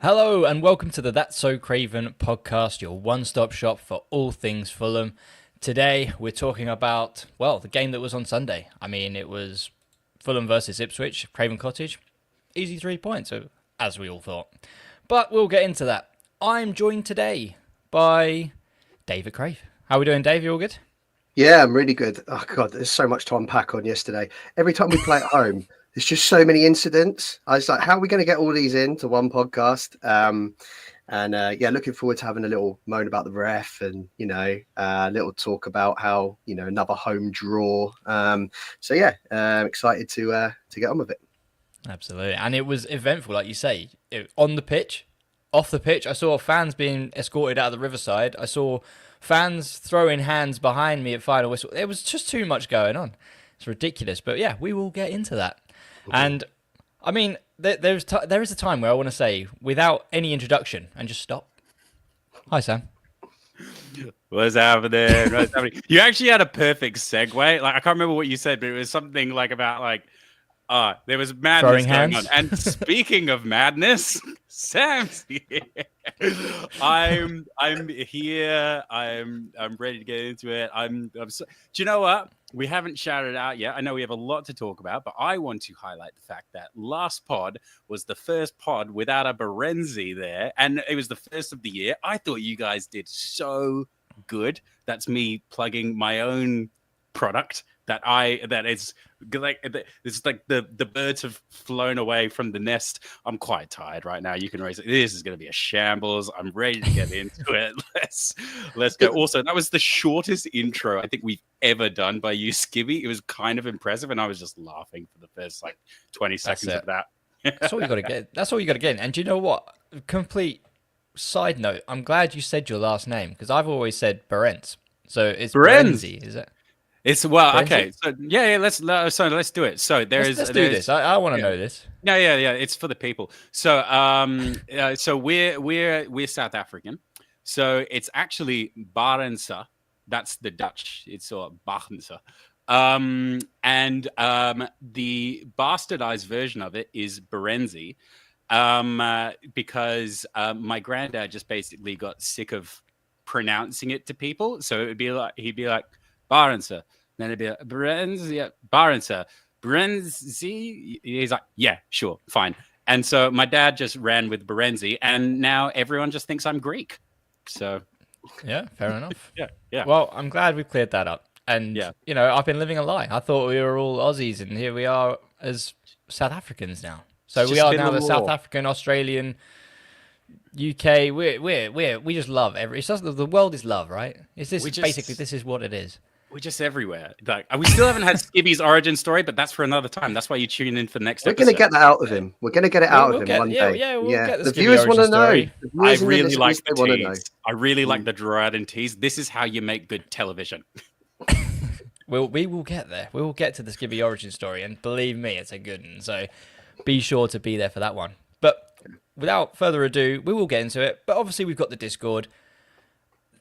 Hello and welcome to the That's So Craven podcast, your one-stop shop for all things Fulham. Today we're talking about, well, the game that was on Sunday. I mean, it was Fulham versus Ipswich, Craven Cottage. Easy 3 points, as we all thought. But we'll get into that. I'm joined today by David Crave. How are we doing, Dave? You all good? Yeah, I'm really good. Oh God, there's so much to unpack on yesterday. Every time we play at home, there's just so many incidents. I was like, how are we going to get all these into one podcast? Yeah, looking forward to having a little moan about the ref and, a little talk about how, another home draw. Excited to get on with it. Absolutely. And it was eventful, like you say, on the pitch, off the pitch. I saw fans being escorted out of the Riverside. I saw fans throwing hands behind me at final whistle. There was just too much going on. It's ridiculous. But yeah, we will get into that. And I mean, there is a time where I want to say, without any introduction, and just stop. Hi, Sam. What's happening? What's happening? You actually had a perfect segue. Like, I can't remember what you said, but it was something like about there was madness going on. And speaking of madness, Sam's here. I'm here. I'm ready to get into it. Do you know what? We haven't shouted it out yet. I know we have a lot to talk about, but I want to highlight the fact that last pod was the first pod without a Berenzi there, and it was the first of the year. I thought you guys did so good. That's me plugging my own product. It's like the birds have flown away from the nest. I'm quite tired right now. You can raise it. This is going to be a shambles. I'm ready to get into it. Let's go. Also, that was the shortest intro I think we've ever done by you, Skibby. It was kind of impressive, and I was just laughing for the first 20 seconds of that. That's all you got to get. That's all you got to get. And do you know what? Complete side note. I'm glad you said your last name because I've always said Berentz. So it's Berenzi, is it? It's okay. So let's do it. So let's do this. I want to know this. Yeah. It's for the people. So so we're South African. So it's actually Barensa. That's the Dutch. It's Barensa. The bastardized version of it is Berenzi. Because my granddad just basically got sick of pronouncing it to people. So he'd be like Barensa. Then it'd be like, Berenzi, Barensa. Berenzi. He's like, yeah, sure, fine. And so my dad just ran with Berenzi, and now everyone just thinks I'm Greek. So yeah, fair enough. yeah. Well, I'm glad we cleared that up. And I've been living a lie. I thought we were all Aussies, and here we are as South Africans now. So we are now the South African, Australian, UK. We just love it's just the world is love, right? This is what it is. We're just everywhere. We still haven't had Skibby's origin story, but that's for another time. That's why you tune in for the next episode. We're going to get that out of him. We're going to get it out of him one day. Yeah, we'll get the viewers want to know. I really like the tease. I really like the Gerard and tease. This is how you make good television. We will get there. We will get to the Skibby origin story, and believe me, it's a good one. So be sure to be there for that one. But without further ado, we will get into it. But obviously, we've got the Discord.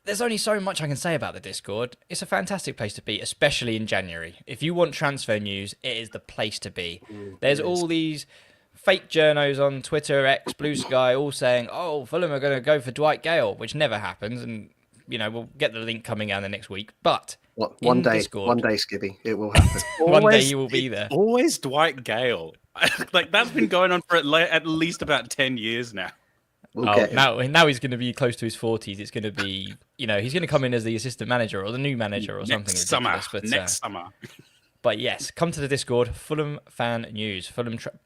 There's only so much I can say about the Discord. It's a fantastic place to be, especially in January. If you want transfer news, it is the place to be. There's all these fake journos on Twitter, X, Blue Sky, all saying, oh, Fulham are going to go for Dwight Gale, which never happens. And, we'll get the link coming out the next week. But one day, Skibby, it will happen. One day you will be there. Always Dwight Gale. That's been going on for at least about 10 years now. Now he's going to be close to his 40s. It's going to be, he's going to come in as the assistant manager or the new manager or something. Next summer. But yes, come to the Discord. Fulham fan news.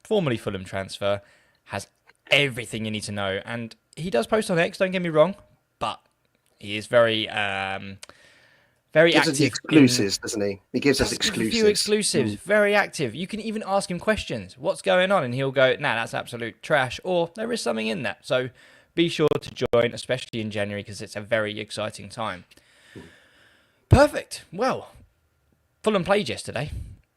Formerly Fulham transfer has everything you need to know, and he does post on X. Don't get me wrong, but he is very active. Exclusives, doesn't he? He gives us exclusives. A few exclusives. Very active. You can even ask him questions. What's going on? And he'll go, nah, that's absolute trash. Or there is something in that. So be sure to join, especially in January, because it's a very exciting time. Perfect. Well, Fulham played yesterday.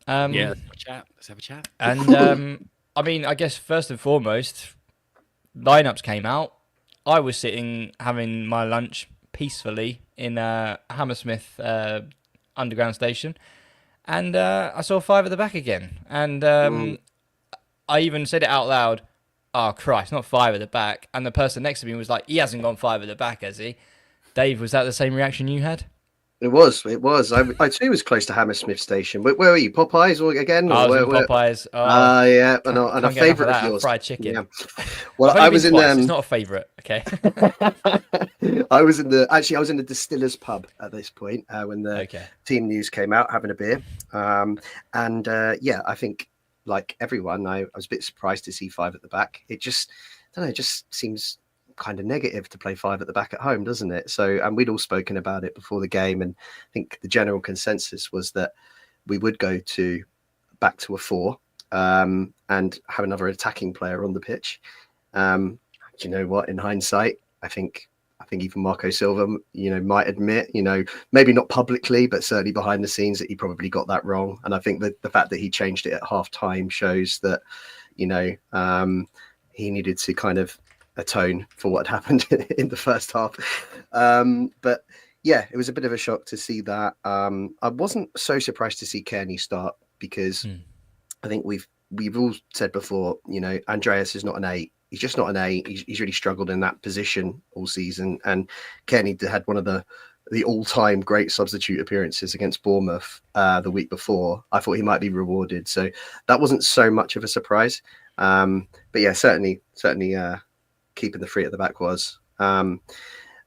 Let's have a chat. And, I guess first and foremost, lineups came out. I was sitting having my lunch peacefully in Hammersmith Underground Station, and I saw 5 at the back again, and I even said it out loud. oh Christ, not 5 at the back. And the person next to me was like, he hasn't gone 5 at the back, has he? Dave, was that the same reaction you had? It was. I too was close to Hammersmith Station. Where were you? Popeyes or again? I Or was in Popeyes. Oh, yeah, and can't a get enough of favourite of that. yours. Fried chicken. Yeah. Well, I've only I been was in twice. It's not a favourite. Okay. I was in the Distillers pub at this point when the team news came out, having a beer. I think like everyone, I was a bit surprised to see 5 at the back. It just, I don't know, it just seems kind of negative to play 5 at the back at home, doesn't it? So, and we'd all spoken about it before the game, and I think the general consensus was that we would go back to a 4 and have another attacking player on the pitch. Do you know what? In hindsight, I think even Marco Silva, might admit, maybe not publicly, but certainly behind the scenes, that he probably got that wrong. And I think that the fact that he changed it at half time shows that, he needed to kind of atone for what happened in the first half. But yeah, it was a bit of a shock to see that. I wasn't so surprised to see Kearney start because I think we've all said before, Andreas is not an 8. He's just not an 8. He's really struggled in that position all season. And Kearney had one of the all-time great substitute appearances against Bournemouth the week before. I thought he might be rewarded. So that wasn't so much of a surprise. But yeah, certainly keeping the 3 at the back was. I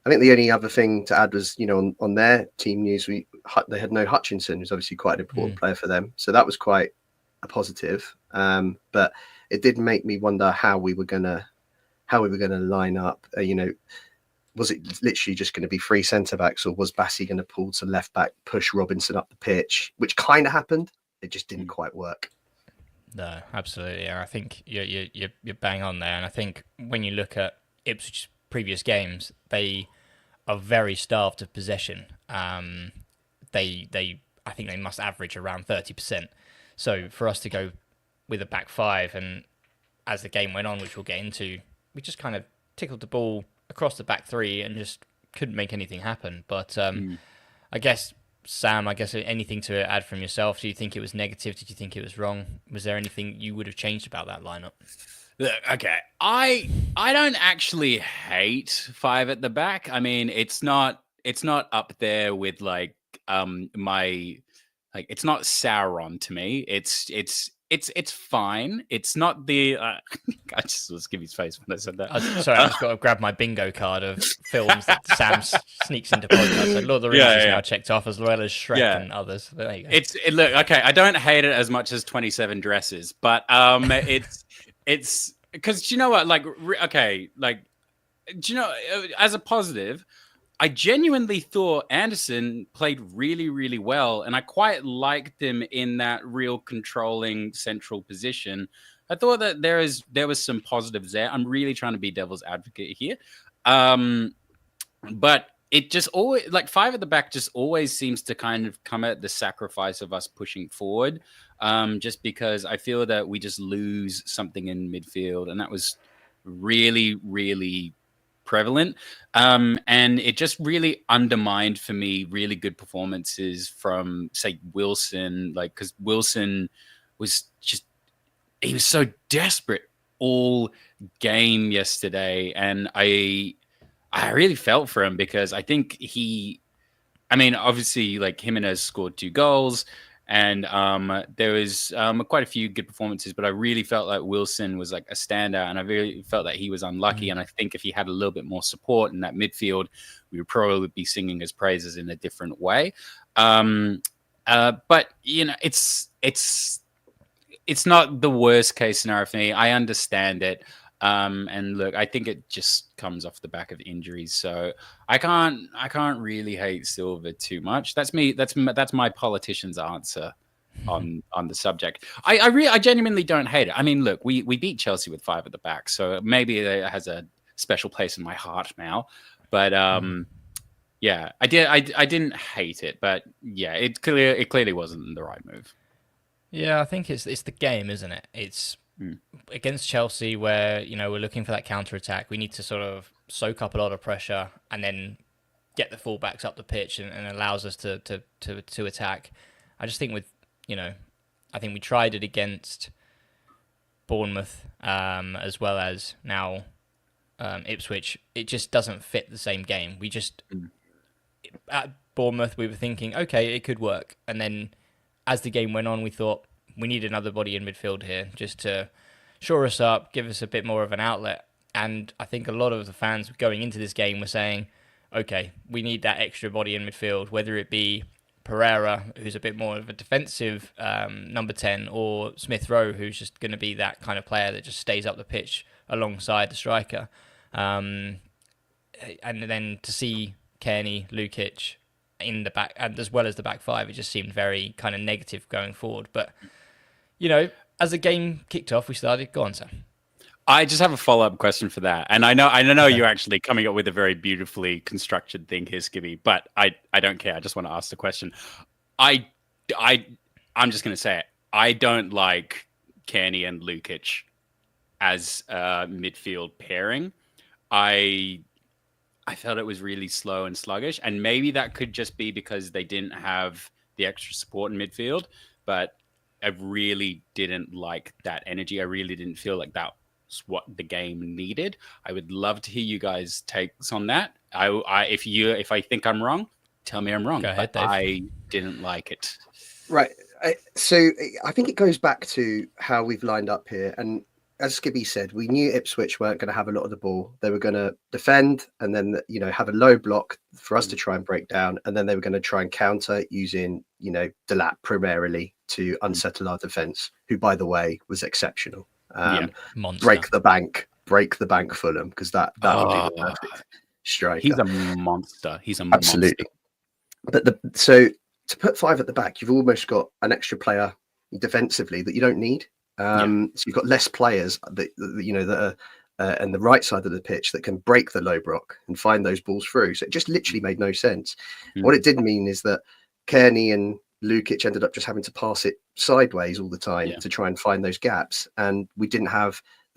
think the only other thing to add was, on their team news, they had no Hutchinson, who's obviously quite an important player for them. So that was quite a positive. But it did make me wonder how we were gonna line up. Was it literally just going to be 3 centre backs, or was Bassi going to pull to left back, push Robinson up the pitch, which kind of happened? It just didn't quite work. No, absolutely. I think you're bang on there. And I think when you look at Ipswich's previous games, they are very starved of possession. I think they must average around 30%. So for us to go with a back 5, and as the game went on, which we'll get into, we just kind of tickled the ball across the back 3 and just couldn't make anything happen. But I guess, Sam, anything to add from yourself? Do you think it was negative? Did you think it was wrong? Was there anything you would have changed about that lineup? Okay, I don't actually hate 5 at the back. I mean, it's not up there with it's not Sauron to me. It's fine. It's not the. I just was giving his face when I said that. Sorry, I just got to grab my bingo card of films that Sam sneaks into podcasts. So Lord of the Rings is now checked off, as well as Shrek and others. There you go. Look, okay. I don't hate it as much as 27 Dresses, but it's because you know what? As a positive, I genuinely thought Anderson played really, really well, and I quite liked him in that real controlling central position. I thought that there was some positives there. I'm really trying to be devil's advocate here. But it just always, 5 at the back just always seems to kind of come at the sacrifice of us pushing forward, just because I feel that we just lose something in midfield, and that was really, really prevalent. And it just really undermined for me really good performances from, say, Wilson, because Wilson was he was so desperate all game yesterday, and I really felt for him, because I think obviously Jimenez scored 2 goals, and there was quite a few good performances, but I really felt like Wilson was a standout, and I really felt that he was unlucky. And I think if he had a little bit more support in that midfield, we would probably be singing his praises in a different way. But it's not the worst case scenario for me. I understand it. And look, I think it just comes off the back of injuries, so I can't really hate Silva too much. That's me. That's my politician's answer on the subject. I genuinely don't hate it. I mean, look, we beat Chelsea with 5 at the back, so maybe it has a special place in my heart now. But yeah, I didn't hate it, but yeah, it clearly wasn't the right move. Yeah, I think it's the game, isn't it? It's against Chelsea, where we're looking for that counter attack. We need to sort of soak up a lot of pressure and then get the fullbacks up the pitch, and allows us to attack. I just think I think we tried it against Bournemouth, as well as now Ipswich, it just doesn't fit the same game. We just at Bournemouth, we were thinking, okay, it could work, and then as the game went on, we thought we need another body in midfield here just to shore us up, give us a bit more of an outlet. And I think a lot of the fans going into this game were saying, okay, we need that extra body in midfield, whether it be Pereira, who's a bit more of a defensive number 10, or Smith Rowe, who's just going to be that kind of player that just stays up the pitch alongside the striker. And then to see Kearney, Lukic in the back, and as well as the back five, it just seemed very kind of negative going forward. But, you know, as the game kicked off, we started, go on, Sam. I just have a follow-up question for that. And I know you're actually coming up with a very beautifully constructed thing here, Skibby, but I don't care. I just want to ask the question. I'm just going to say it. I don't like Kearney and Lukic as a midfield pairing. I felt it was really slow and sluggish, and maybe that could just be because they didn't have the extra support in midfield, but I really didn't like that energy. I really didn't feel like that was what the game needed. I would love to hear you guys' takes on that. If I think I'm wrong, tell me I'm wrong. Go ahead, Dave. I didn't like it. Right. So I think it goes back to how we've lined up here. And as Skibby said, we knew Ipswich weren't going to have a lot of the ball. They were going to defend and then, have a low block for us to try and break down. And then they were going to try and counter using, Delap primarily to unsettle our defence, who, by the way, was exceptional. Break the bank Fulham, because that would be the perfect striker. He's a monster. Absolutely. But so to put five at the back, you've almost got an extra player defensively that you don't need. So you've got less players that are on the right side of the pitch that can break the low block and find those balls through. So it just literally made no sense. What it did mean is that Kearney and Lukic ended up just having to pass it sideways all the time to try and find those gaps. And we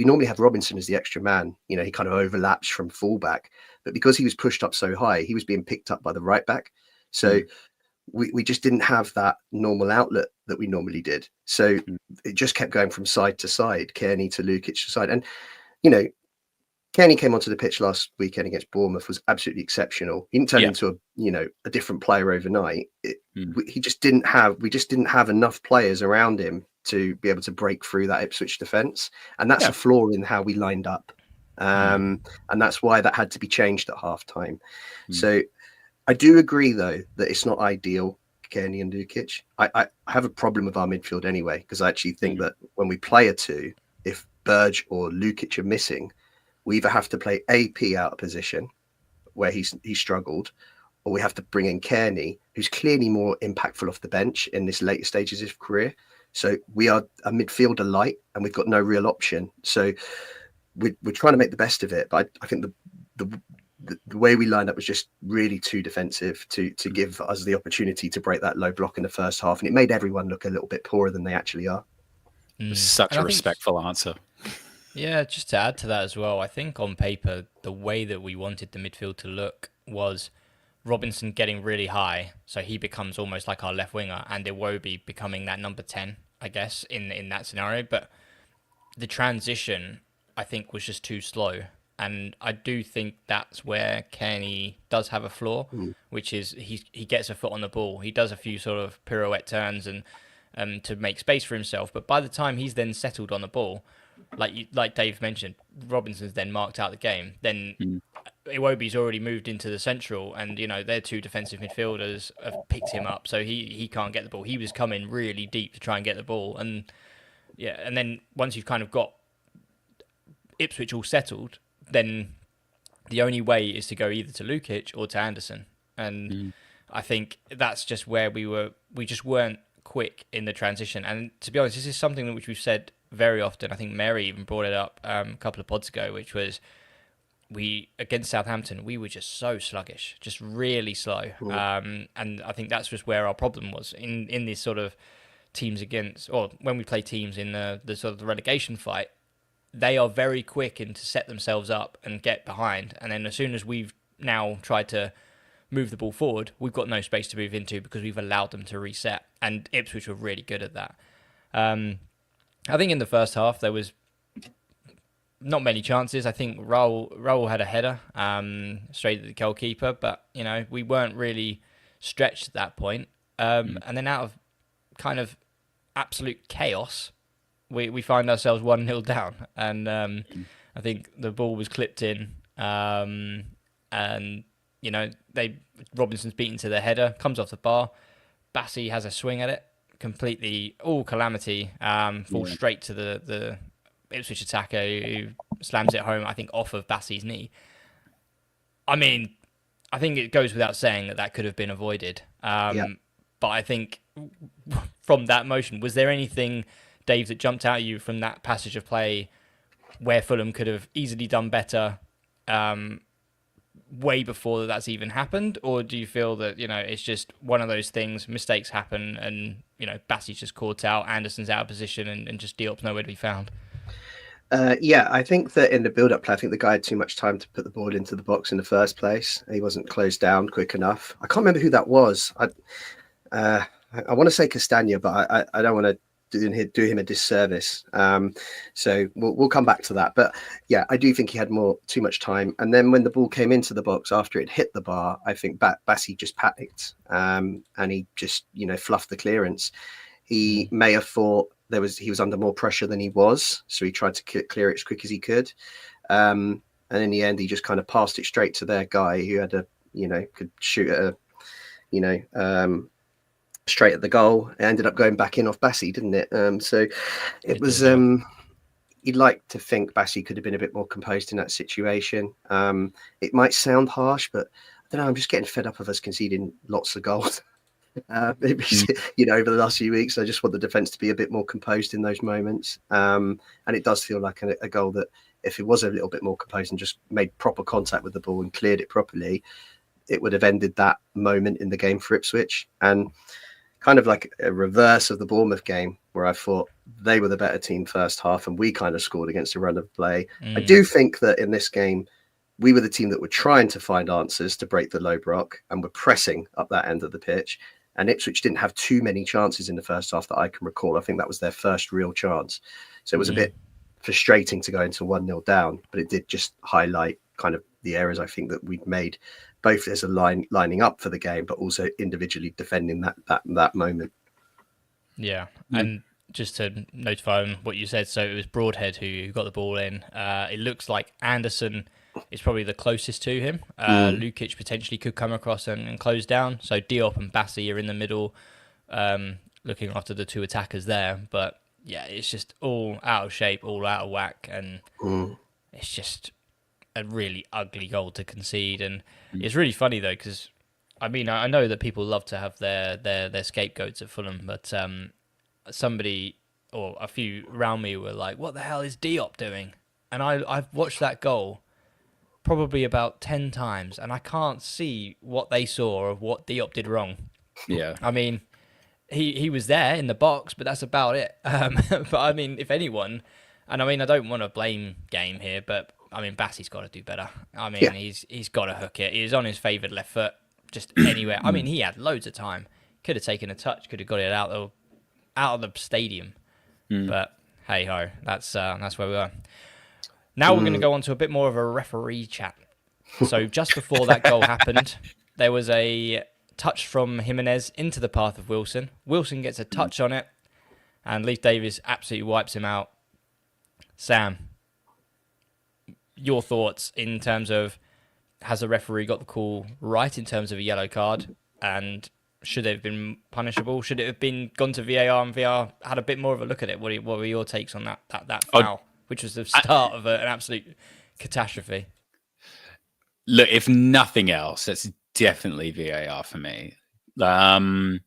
normally have Robinson as the extra man. He kind of overlaps from fullback, but because he was pushed up so high, he was being picked up by the right back. So we just didn't have that normal outlet that we normally did. So it just kept going from side to side, Kearney to Lukic to side. And, Kearney came onto the pitch last weekend against Bournemouth, was absolutely exceptional. He didn't turn into a different player overnight. We just didn't have enough players around him to be able to break through that Ipswich defence. And that's a flaw in how we lined up. And that's why that had to be changed at half time. So I do agree, though, that it's not ideal, Kearney and Lukic. I have a problem with our midfield anyway, because I actually think that when we play a two, if Burge or Lukic are missing, we either have to play AP out of position, where he struggled, or we have to bring in Kearney, who's clearly more impactful off the bench in this later stages of his career. So we are a midfielder light, and we've got no real option. So we're trying to make the best of it. But I think the way we lined up was just really too defensive to give us the opportunity to break that low block in the first half. And it made everyone look a little bit poorer than they actually are. Such a respectful answer. Yeah, just to add to that as well, I think on paper, the way that we wanted the midfield to look was Robinson getting really high, so he becomes almost like our left winger, and Iwobi becoming that number 10, I guess, in that scenario. But the transition, I think, was just too slow. And I do think that's where Kearney does have a flaw, which is he gets a foot on the ball. He does a few sort of pirouette turns and to make space for himself. But by the time he's then settled on the ball, like Dave mentioned, Robinson's then marked out the game. Then Iwobi's already moved into the central, and their two defensive midfielders have picked him up, so he can't get the ball. He was coming really deep to try and get the ball, and then once you've kind of got Ipswich all settled, then the only way is to go either to Lukic or to Anderson, and I think that's just where we just weren't quick in the transition. And to be honest, this is something which we've said very often. I think Mary even brought it up a couple of pods ago, which was against Southampton, we were just so sluggish, just really slow. And I think that's just where our problem was in this sort of teams against, or when we play teams in the sort of the relegation fight, they are very quick in to set themselves up and get behind. And then as soon as we've now tried to move the ball forward, we've got no space to move into because we've allowed them to reset. And Ipswich were really good at that. I think in the first half, there was not many chances. I think Raul had a header straight at the goalkeeper, but we weren't really stretched at that point. And then out of kind of absolute chaos, we find ourselves 1-0 down, and I think the ball was clipped in, and Robinson's beaten to the header, comes off the bar. Bassey has a swing at it, completely all calamity, falls straight to the Ipswich attacker who slams it home, I think, off of Bassey's knee. I mean, I think it goes without saying that could have been avoided. But I think from that motion, was there anything, Dave, that jumped out at you from that passage of play where Fulham could have easily done better way before that's even happened? Or do you feel that, it's just one of those things, mistakes happen and, Bassey's just caught out, Anderson's out of position and just Diop's nowhere to be found? I think that in the build-up play, I think the guy had too much time to put the ball into the box in the first place. He wasn't closed down quick enough. I can't remember who that was. I want to say Castagna, but I don't want to do him a disservice. So we'll come back to that. But yeah, I do think he had too much time. And then when the ball came into the box after it hit the bar, I think Bassey just panicked, and he just fluffed the clearance. He may have thought he was under more pressure than he was, so he tried to clear it as quick as he could. And in the end, he just kind of passed it straight to their guy who had could shoot at straight at the goal. It ended up going back in off Bassey, didn't it? So it was. You'd like to think Bassey could have been a bit more composed in that situation. It might sound harsh, but I don't know. I'm just getting fed up of us conceding lots of goals. Maybe over the last few weeks, I just want the defense to be a bit more composed in those moments. And it does feel like a goal that, if it was a little bit more composed and just made proper contact with the ball and cleared it properly, it would have ended that moment in the game for Ipswich. And kind of like a reverse of the Bournemouth game, where I thought they were the better team first half and we kind of scored against a run of play. I do think that in this game, we were the team that were trying to find answers to break the low block and were pressing up that end of the pitch. And Ipswich didn't have too many chances in the first half that I can recall. I think that was their first real chance. So it was a bit frustrating to go into 1-0 down, but it did just highlight kind of the errors I think that we'd made, both as a lining up for the game, but also individually defending that moment. Yeah. And just to notify on what you said, so it was Broadhead who got the ball in. It looks like Anderson is probably the closest to him. Lukic potentially could come across and close down. So Diop and Bassey are in the middle, looking after the two attackers there. But yeah, it's just all out of shape, all out of whack, and it's just a really ugly goal to concede. And it's really funny though, because I mean, I know that people love to have their scapegoats at Fulham, but somebody or a few around me were like, "What the hell is Diop doing?" And I've watched that goal probably about 10 times, and I can't see what they saw or what Diop did wrong. Yeah. I mean, he was there in the box, but that's about it. But I mean, if anyone, and I mean, I don't want to blame Game here, but I mean, Bassey's got to do better. I mean, he's got to hook it. He's on his favoured left foot, just anywhere. I mean, he had loads of time. Could have taken a touch, could have got it out of the stadium. But hey ho, that's where we are. Now we're going to go on to a bit more of a referee chat. So just before that goal happened, there was a touch from Jimenez into the path of Wilson. Wilson gets a touch on it, and Leif Davis absolutely wipes him out. Sam, your thoughts in terms of, has the referee got the call right in terms of a yellow card, and should it have been punishable? Should it have been gone to VAR and VAR had a bit more of a look at it? What were your takes on that foul, which was the start of an absolute catastrophe? Look, if nothing else, that's definitely VAR for me. I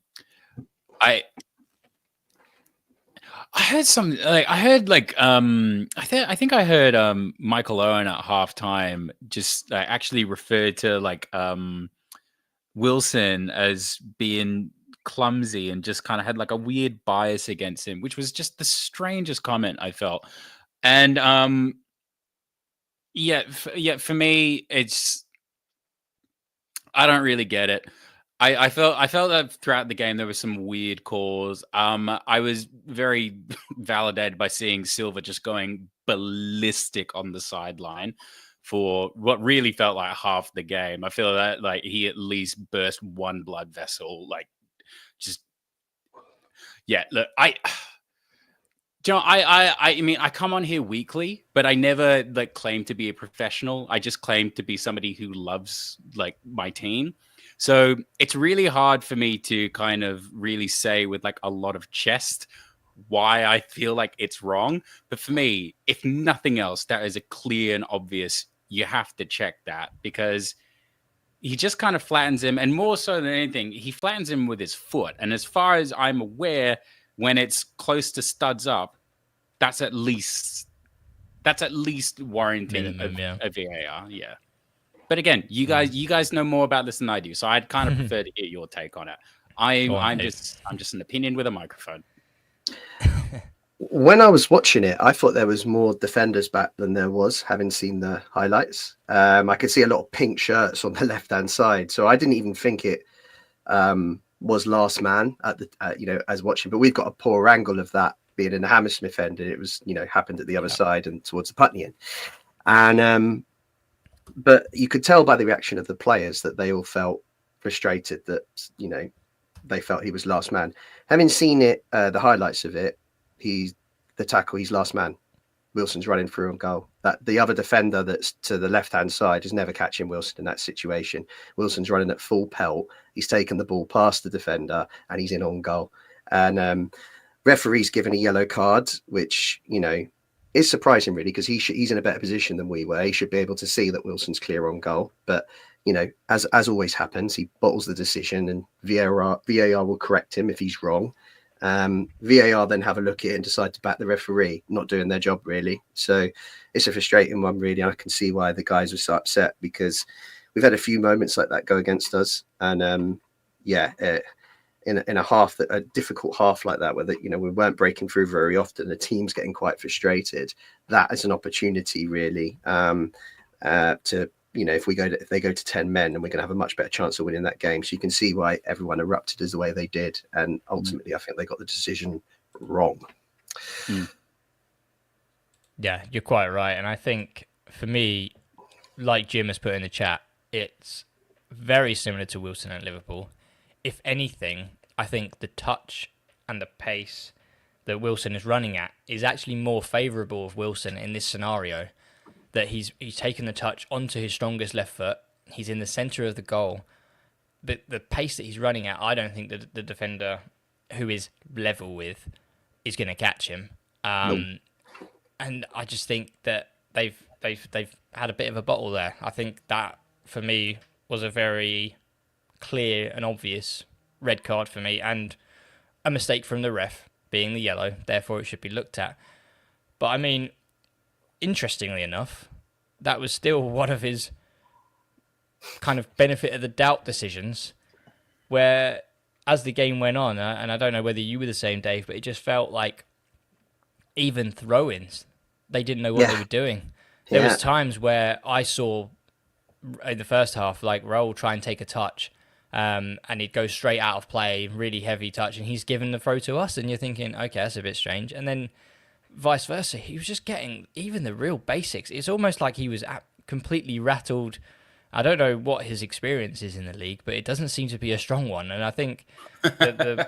heard some, I think I heard Michael Owen at halftime just actually referred to Wilson as being clumsy and just kind of had like a weird bias against him, which was just the strangest comment I felt. And for me, I don't really get it. I felt that throughout the game there was some weird calls. I was very validated by seeing Silva just going ballistic on the sideline for what really felt like half the game. I feel that like he at least burst one blood vessel. Like, just yeah. Look, I mean, I come on here weekly, but I never like claim to be a professional. I just claim to be somebody who loves like my team. So it's really hard for me to kind of really say with like a lot of chest why I feel like it's wrong. But for me, if nothing else, that is a clear and obvious, you have to check that, because he just kind of flattens him. And more so than anything, he flattens him with his foot. And as far as I'm aware, when it's close to studs up, that's at least warranting Minimum, a VAR. Yeah. But again, you guys know more about this than I do, so I'd kind of prefer to get your take on it. I'm just an opinion with a microphone. When I was watching it, I thought there was more defenders back than there was, having seen the highlights. I could see a lot of pink shirts on the left-hand side, so I didn't even think it was last man at the as watching. But we've got a poor angle of that being in the Hammersmith end, and it was happened at the other side and towards the Putney end. And but you could tell by the reaction of the players that they all felt frustrated, that they felt he was last man. Having seen it, the highlights of it, he's last man. Wilson's running through on goal. That the other defender that's to the left-hand side is never catching Wilson in that situation. Wilson's running at full pelt. He's taken the ball past the defender and he's in on goal. And referee's given a yellow card, which is surprising really, because he's in a better position than we were. He should be able to see that Wilson's clear on goal. But as always happens, he bottles the decision, and VAR will correct him if he's wrong. VAR then have a look at it and decide to back the referee, not doing their job really. So it's a frustrating one really. I can see why the guys were so upset, because we've had a few moments like that go against us. And in a difficult half like that, where we weren't breaking through very often, the team's getting quite frustrated. That is an opportunity really to if they go to 10 men, and we're going to have a much better chance of winning that game. So you can see why everyone erupted as the way they did, and ultimately I think they got the decision wrong. Yeah, you're quite right. And I think for me, like Jim has put in the chat, it's very similar to Wilson at Liverpool. If anything, I think the touch and the pace that Wilson is running at is actually more favourable of Wilson in this scenario. That he's taken the touch onto his strongest left foot. He's in the centre of the goal. But the pace that he's running at, I don't think that the defender who is level with is going to catch him. And I just think that they've had a bit of a bottle there. I think that for me was a very clear and obvious red card for me, and a mistake from the ref being the yellow. Therefore, it should be looked at. But I mean, interestingly enough, that was still one of his kind of benefit of the doubt decisions, where as the game went on, and I don't know whether you were the same, Dave, but it just felt like even throw-ins, they didn't know what they were doing. There was times where I saw in the first half, like Raul try and take a touch, and he'd go straight out of play, really heavy touch, and he's given the throw to us, and you're thinking, okay, that's a bit strange. And then vice versa, he was just getting even the real basics. It's almost like he was completely rattled. I don't know what his experience is in the league, but it doesn't seem to be a strong one. And I think the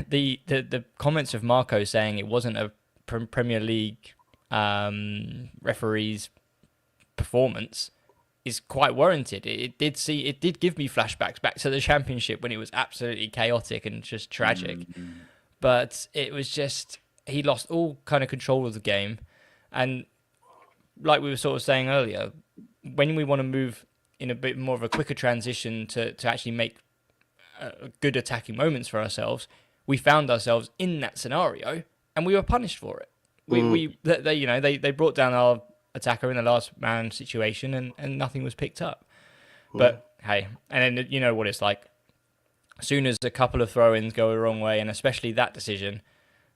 the comments of Marco saying it wasn't a Premier League referee's performance is quite warranted. It did give me flashbacks back to the Championship when it was absolutely chaotic and just tragic. But it was just, he lost all kind of control of the game. And like we were sort of saying earlier, when we want to move in a bit more of a quicker transition to actually make good attacking moments for ourselves, we found ourselves in that scenario and we were punished for it. They brought down our attacker in the last man situation and nothing was picked up. But hey, and then you know what it's like. As soon as a couple of throw-ins go the wrong way, and especially that decision,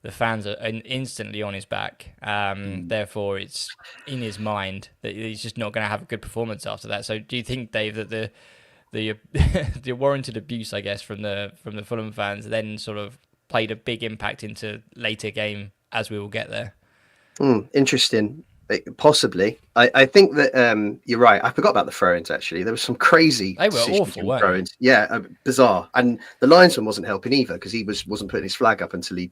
the fans are instantly on his back. Therefore, it's in his mind that he's just not going to have a good performance after that. So do you think, Dave, that the the warranted abuse, I guess, from the Fulham fans, then sort of played a big impact into later game as we will get there. Interesting. Possibly. I think that you're right. I forgot about the throw-ins, actually. There was some crazy They were awful, weren't throw-ins. Yeah, bizarre. And the linesman wasn't helping either, because he wasn't putting his flag up until he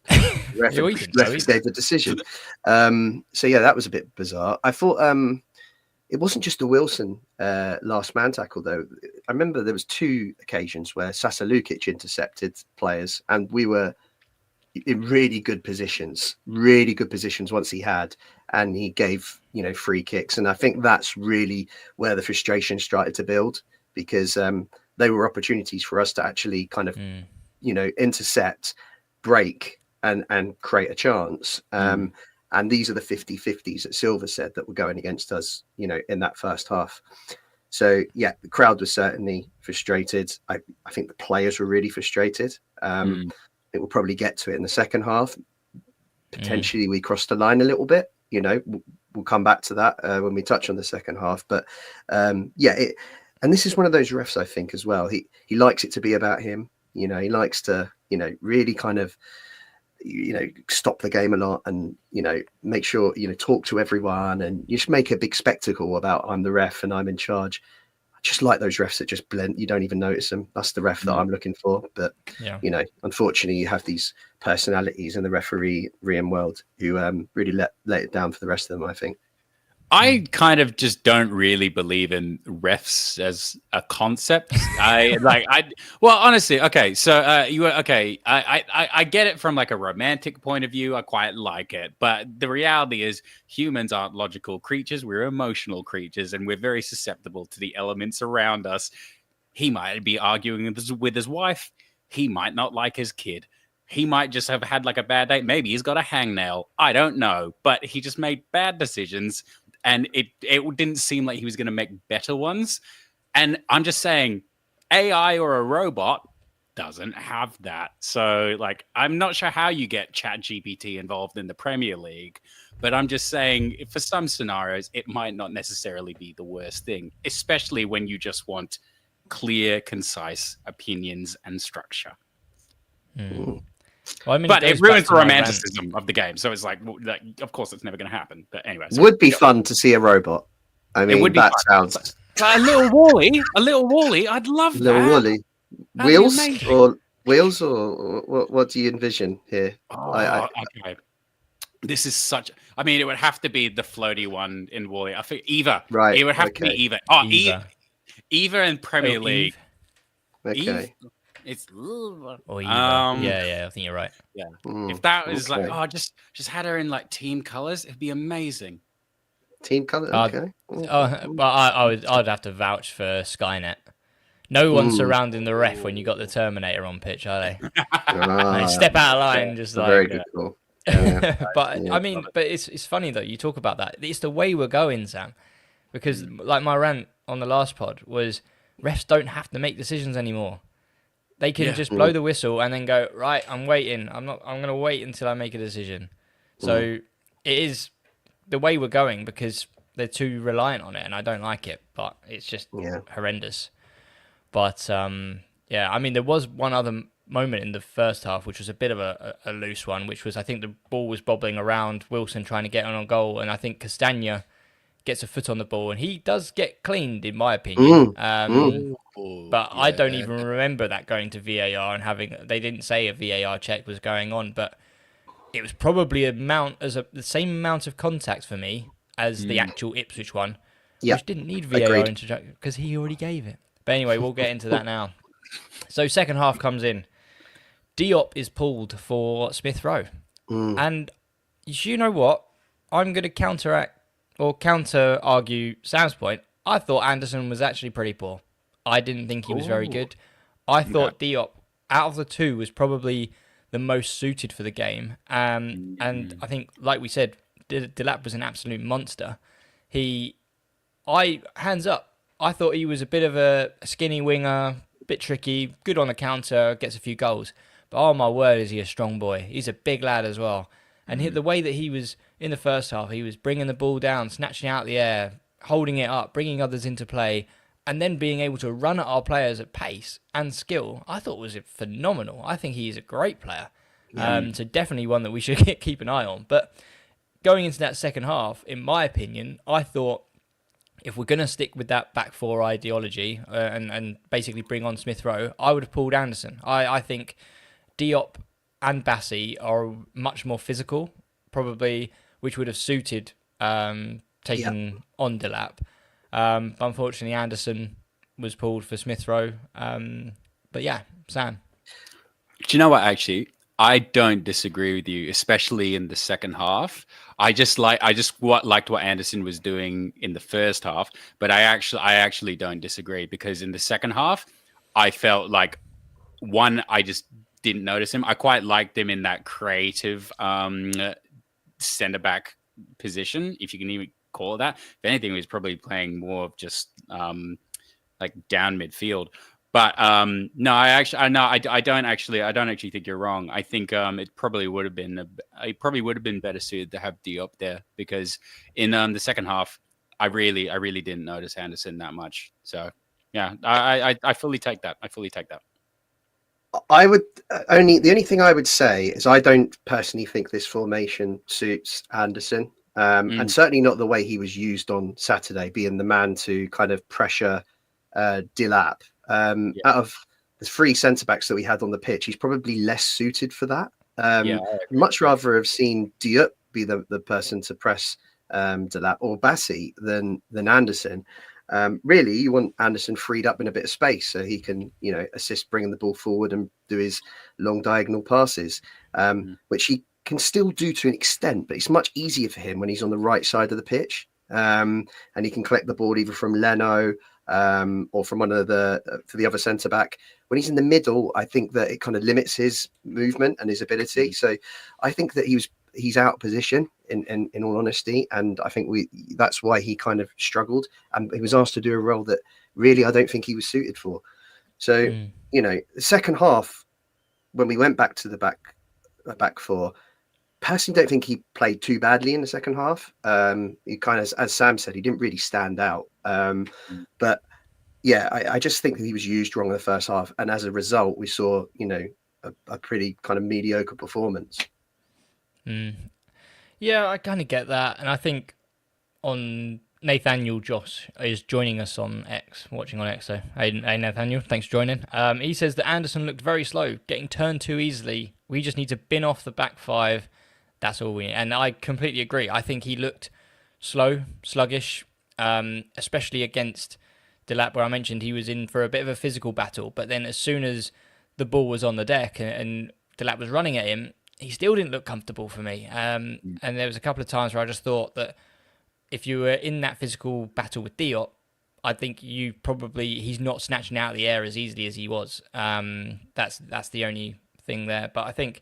referee gave the decision. So yeah, that was a bit bizarre. I thought it wasn't just the Wilson last man tackle, though. I remember there was 2 occasions where Sasa Lukic intercepted players, and we were in really good positions once he had, and he gave, free kicks. And I think that's really where the frustration started to build, because they were opportunities for us to actually kind of, intercept, break, and create a chance. And these are the 50-50s that Silva said that were going against us, in that first half. So yeah, the crowd was certainly frustrated. I think the players were really frustrated. It will probably get to it in the second half. Potentially we crossed the line a little bit, we'll come back to that when we touch on the second half. But and this is one of those refs, I think, as well. He likes it to be about him. He likes to, really kind of, stop the game a lot, and, make sure, talk to everyone, and you just make a big spectacle about I'm the ref and I'm in charge. Just like those refs that just blend, you don't even notice them. That's the ref that I'm looking for. But unfortunately, you have these personalities in the refereeing world who really let it down for the rest of them, I think. I kind of just don't really believe in refs as a concept. Honestly, okay. So I get it from like a romantic point of view. I quite like it, but the reality is humans aren't logical creatures. We're emotional creatures, and we're very susceptible to the elements around us. He might be arguing with his wife. He might not like his kid. He might just have had like a bad day. Maybe he's got a hangnail. I don't know, but he just made bad decisions. And it didn't seem like he was going to make better ones. And I'm just saying, AI or a robot doesn't have that. So, I'm not sure how you get ChatGPT involved in the Premier League, but I'm just saying, for some scenarios, it might not necessarily be the worst thing, especially when you just want clear, concise opinions and structure. Well, but it ruins the romanticism of the game. So it's like, of course, it's never going to happen. But anyway, it would be fun to see a robot. I mean, that sounds a little Wally. I'd love that. Wally. Wheels, or what do you envision here? Okay. This is such. I mean, it would have to be the floaty one in Wally. I think Eva. Right. It would have to be Eva. Oh, Eva in Premier League. Okay. Eve? It's I think you're right. Yeah, if that was just had her in team colors, it'd be amazing. Team color, okay. I'd have to vouch for Skynet. No one's surrounding the ref when you got the Terminator on pitch, are they? They step out of line, just like very good call. Yeah. But it's funny though. You talk about that. It's the way we're going, Sam, because like my rant on the last pod was, refs don't have to make decisions anymore. They can just blow the whistle and then go, right, I'm waiting. I'm going to wait until I make a decision. So it is the way we're going, because they're too reliant on it, and I don't like it, but it's just horrendous. But, I mean, there was one other moment in the first half, which was a bit of a loose one, which was, I think the ball was bobbling around, Wilson trying to get on goal, and I think Castagna gets a foot on the ball, and he does get cleaned, in my opinion. But I don't even remember that going to VAR and they didn't say a VAR check was going on, but it was probably the same amount of contact for me as the actual Ipswich one, which didn't need VAR interjection because he already gave it. But anyway, we'll get into that now. So second half comes in. Diop is pulled for Smith Rowe. And you know what? I'm going to counter argue Sam's point. I thought Anderson was actually pretty poor. I didn't think he was very good. I thought Diop, out of the two, was probably the most suited for the game. And I think, like we said, Delap was an absolute monster. Hands up, I thought he was a bit of a skinny winger, bit tricky, good on the counter, gets a few goals. But oh my word, is he a strong boy. He's a big lad as well. And the way that he was in the first half, he was bringing the ball down, snatching out the air, holding it up, bringing others into play. and then being able to run at our players at pace and skill, I thought was phenomenal. I think he's a great player. So definitely one that we should keep an eye on. But going into that second half, in my opinion, I thought if we're going to stick with that back four ideology and basically bring on Smith Rowe, I would have pulled Anderson. I think Diop and Bassi are much more physical, probably, which would have suited taking on Delap. Unfortunately, Anderson was pulled for Smith Rowe. But yeah, Sam. Do you know what, actually? I don't disagree with you, especially in the second half. I liked what Anderson was doing in the first half, but I actually don't disagree, because in the second half, I felt like, one, I just didn't notice him. I quite liked him in that creative centre back position, if you can even call it that. If anything, he was probably playing more of just like down midfield. But no, I don't actually think you're wrong. I think it probably would have been better suited to have Diop there, because in the second half, I really didn't notice Anderson that much. So yeah, I fully take that. I would the only thing I would say is I don't personally think this formation suits Anderson, and certainly not the way he was used on Saturday, being the man to kind of pressure Delap. Out of the three centre backs that we had on the pitch, he's probably less suited for that. Much rather have seen Diop be the person to press Delap or Bassi than Anderson. Really, you want Anderson freed up in a bit of space so he can, assist bringing the ball forward and do his long diagonal passes, which he can still do to an extent, but it's much easier for him when he's on the right side of the pitch, and he can collect the ball either from Leno or from one of for the other centre back. When he's in the middle, I think that it kind of limits his movement and his ability. So I think that he's out of position in all honesty, and I think that's why he kind of struggled, and he was asked to do a role that really I don't think he was suited for. So the second half, when we went back to the back four, personally don't think he played too badly in the second half. He kind of, as Sam said, he didn't really stand out. But yeah, I just think that he was used wrong in the first half, and as a result, we saw a pretty kind of mediocre performance. Yeah, I kind of get that, and I think on Nathaniel Joss is joining us on X, watching on X. So hey Nathaniel, thanks for joining. He says that Anderson looked very slow, getting turned too easily. We just need to bin off the back five. That's all we need. And I completely agree. I think he looked slow, sluggish, especially against Delap, where I mentioned he was in for a bit of a physical battle. But then as soon as the ball was on the deck and Delap was running at him, he still didn't look comfortable for me. And there was a couple of times where I just thought that if you were in that physical battle with Diop, I think he's not snatching out the air as easily as he was. That's the only thing there. But I think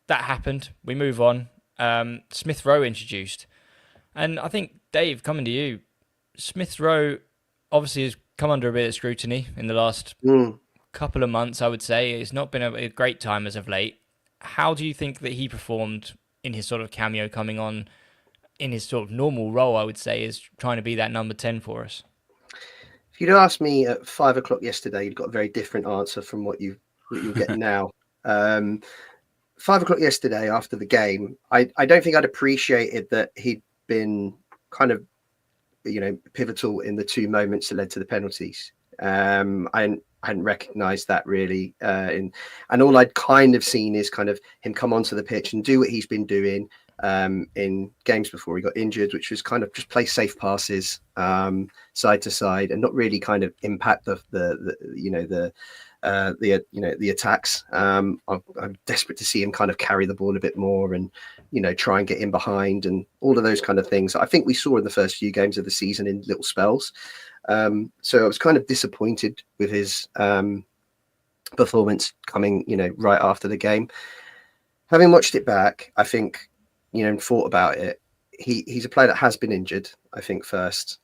that happened. We move on. Smith Rowe introduced. And I think, Dave, coming to you, Smith Rowe obviously has come under a bit of scrutiny in the last couple of months, I would say. It's not been a great time as of late. How do you think that he performed in his sort of cameo coming on in his sort of normal role, I would say, is trying to be that number 10 for us? If you'd asked me at 5 o'clock yesterday, you'd got a very different answer from what you're getting now. 5 o'clock yesterday after the game, I don't think I'd appreciated that he'd been kind of, pivotal in the two moments that led to the penalties. I hadn't recognised that really, and all I'd kind of seen is kind of him come onto the pitch and do what he's been doing in games before he got injured, which was kind of just play safe passes side to side and not really kind of impact the attacks. I'm desperate to see him kind of carry the ball a bit more and try and get in behind and all of those kind of things I think we saw in the first few games of the season in little spells. So I was kind of disappointed with his performance coming right after the game. Having watched it back, I think and thought about it, he's a player that has been injured. I think first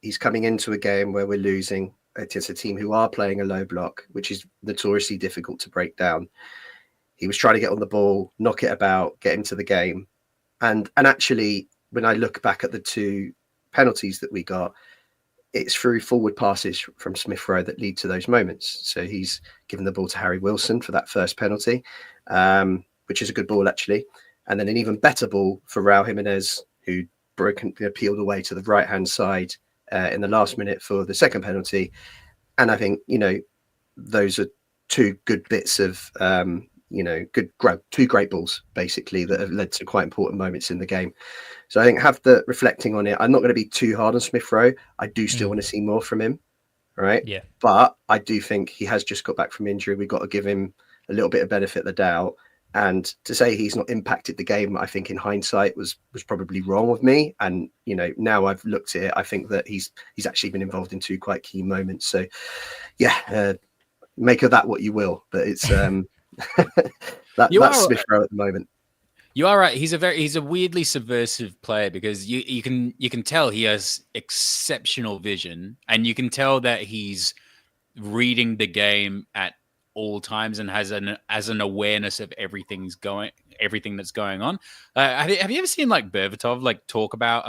he's coming into a game where we're losing against a team who are playing a low block, which is notoriously difficult to break down. He was trying to get on the ball, knock it about, get into the game. And actually, when I look back at the two penalties that we got, it's through forward passes from Smith Rowe that lead to those moments. So he's given the ball to Harry Wilson for that first penalty, which is a good ball actually, and then an even better ball for Raul Jimenez, who peeled away to the right hand side in the last minute for the second penalty. And I think those are two good bits of two great balls basically that have led to quite important moments in the game. So I think reflecting on it, I'm not going to be too hard on Smith Rowe. I do still want to see more from him, right? Yeah. But I do think he has just got back from injury. We've got to give him a little bit of benefit of the doubt. And to say he's not impacted the game, I think in hindsight was probably wrong of me. And now I've looked at it, I think that he's actually been involved in two quite key moments. So yeah, make of that what you will. But it's that's Smith Rowe at the moment. You are right. He's a weirdly subversive player because you can tell he has exceptional vision, and you can tell that he's reading the game at all times and has an awareness of everything that's going on. Have you ever seen like Berbatov like talk about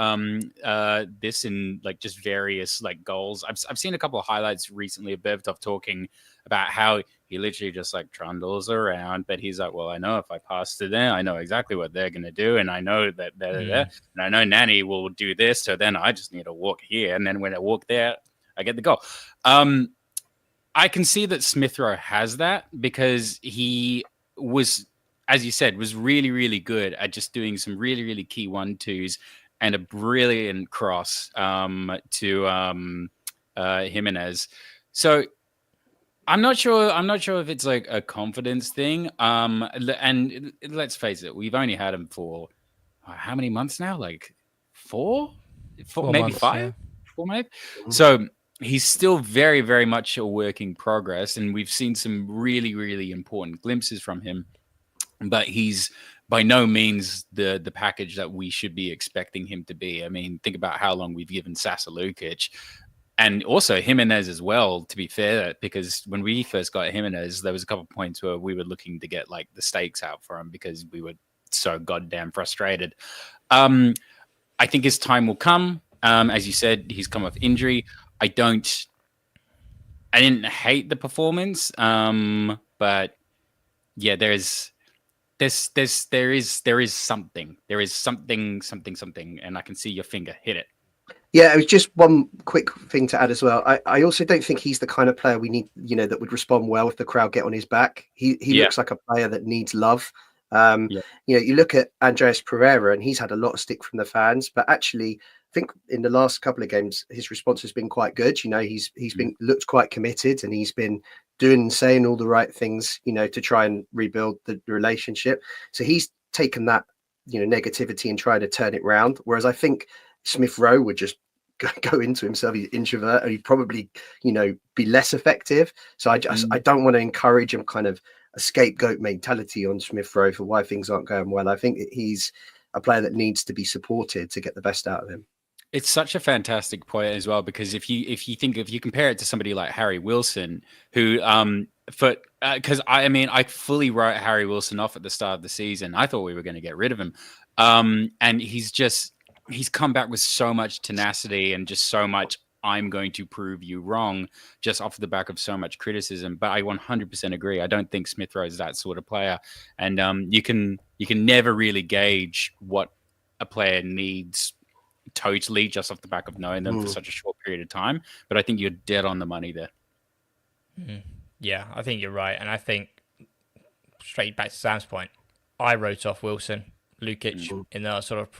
this in like just various like goals? I've seen a couple of highlights recently of Berbatov talking about how he literally just like trundles around, but he's like, well, I know if I pass to them, I know exactly what they're going to do. And I know that they're there, and I know Nani will do this. So then I just need to walk here. And then when I walk there, I get the goal. I can see that Smith Rowe has that because he was, as you said, was really, really good at just doing some really, really key 1-2s and a brilliant cross to Jimenez. So I'm not sure if it's like a confidence thing. And let's face it, we've only had him for how many months now? Like four maybe months, 5, yeah. 4 maybe. So he's still very, very much a work in progress, and we've seen some really, really important glimpses from him. But he's by no means the package that we should be expecting him to be. I mean, think about how long we've given Sasa Lukic. And also Jimenez as well, to be fair, because when we first got Jimenez, there was a couple of points where we were looking to get like the stakes out for him because we were so goddamn frustrated. I think his time will come. As you said, he's come off injury. I didn't hate the performance, but yeah, there is something, and I can see your finger hit it. Yeah, it was just one quick thing to add as well. I also don't think he's the kind of player we need, that would respond well if the crowd get on his back. He looks like a player that needs love. You look at Andreas Pereira, and he's had a lot of stick from the fans, but actually, I think in the last couple of games, his response has been quite good. He's been looked quite committed, and he's been doing and saying all the right things, to try and rebuild the relationship. So he's taken that, negativity and trying to turn it round. Whereas I think Smith Rowe would just go into himself. He's an introvert, and he'd probably, be less effective. So I don't want to encourage him kind of a scapegoat mentality on Smith Rowe for why things aren't going well. I think he's a player that neneeds to be supported to get the best out of him. It's such a fantastic point as well, because if you compare it to somebody like Harry Wilson, who because I fully wrote Harry Wilson off at the start of the season. I thought we were going to get rid of him, and he's come back with so much tenacity and just so much I'm going to prove you wrong just off the back of so much criticism. But I 100% agree. I don't think Smith Rowe is that sort of player, and you can never really gauge what a player needs totally just off the back of knowing them for such a short period of time. But I think you're dead on the money there. Yeah, I think you're right. And I think, straight back to Sam's point, I wrote off Wilson, Lukic in the sort of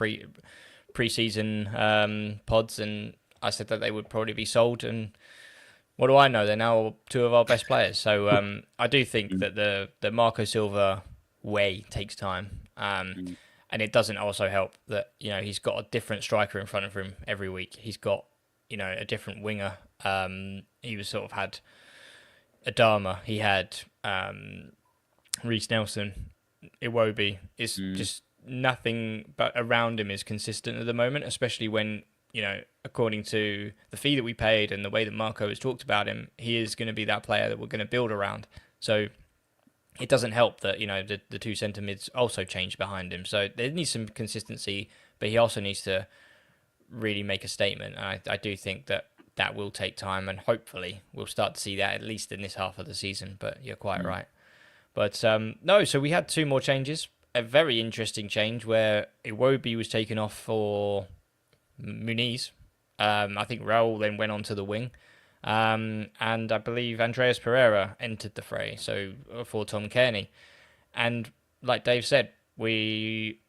pre-season pods, and I said that they would probably be sold. And what do I know? They're now two of our best players. So I do think that the Marco Silva way takes time. And it doesn't also help that, he's got a different striker in front of him every week. He's got, a different winger. He was sort of had Adama. He had Reece Nelson, Iwobi. It's just nothing but around him is consistent at the moment, especially when, according to the fee that we paid and the way that Marco has talked about him, he is going to be that player that we're going to build around. So it doesn't help that, the two centre mids also changed behind him. So there needs some consistency, but he also needs to really make a statement. And I do think that that will take time, and hopefully we'll start to see that at least in this half of the season. But you're quite right. But no, so we had 2 more changes. A very interesting change where Iwobi was taken off for Muniz. I think Raul then went onto the wing. And I believe Andreas Pereira entered the fray, so for Tom Cairney. And like Dave said, we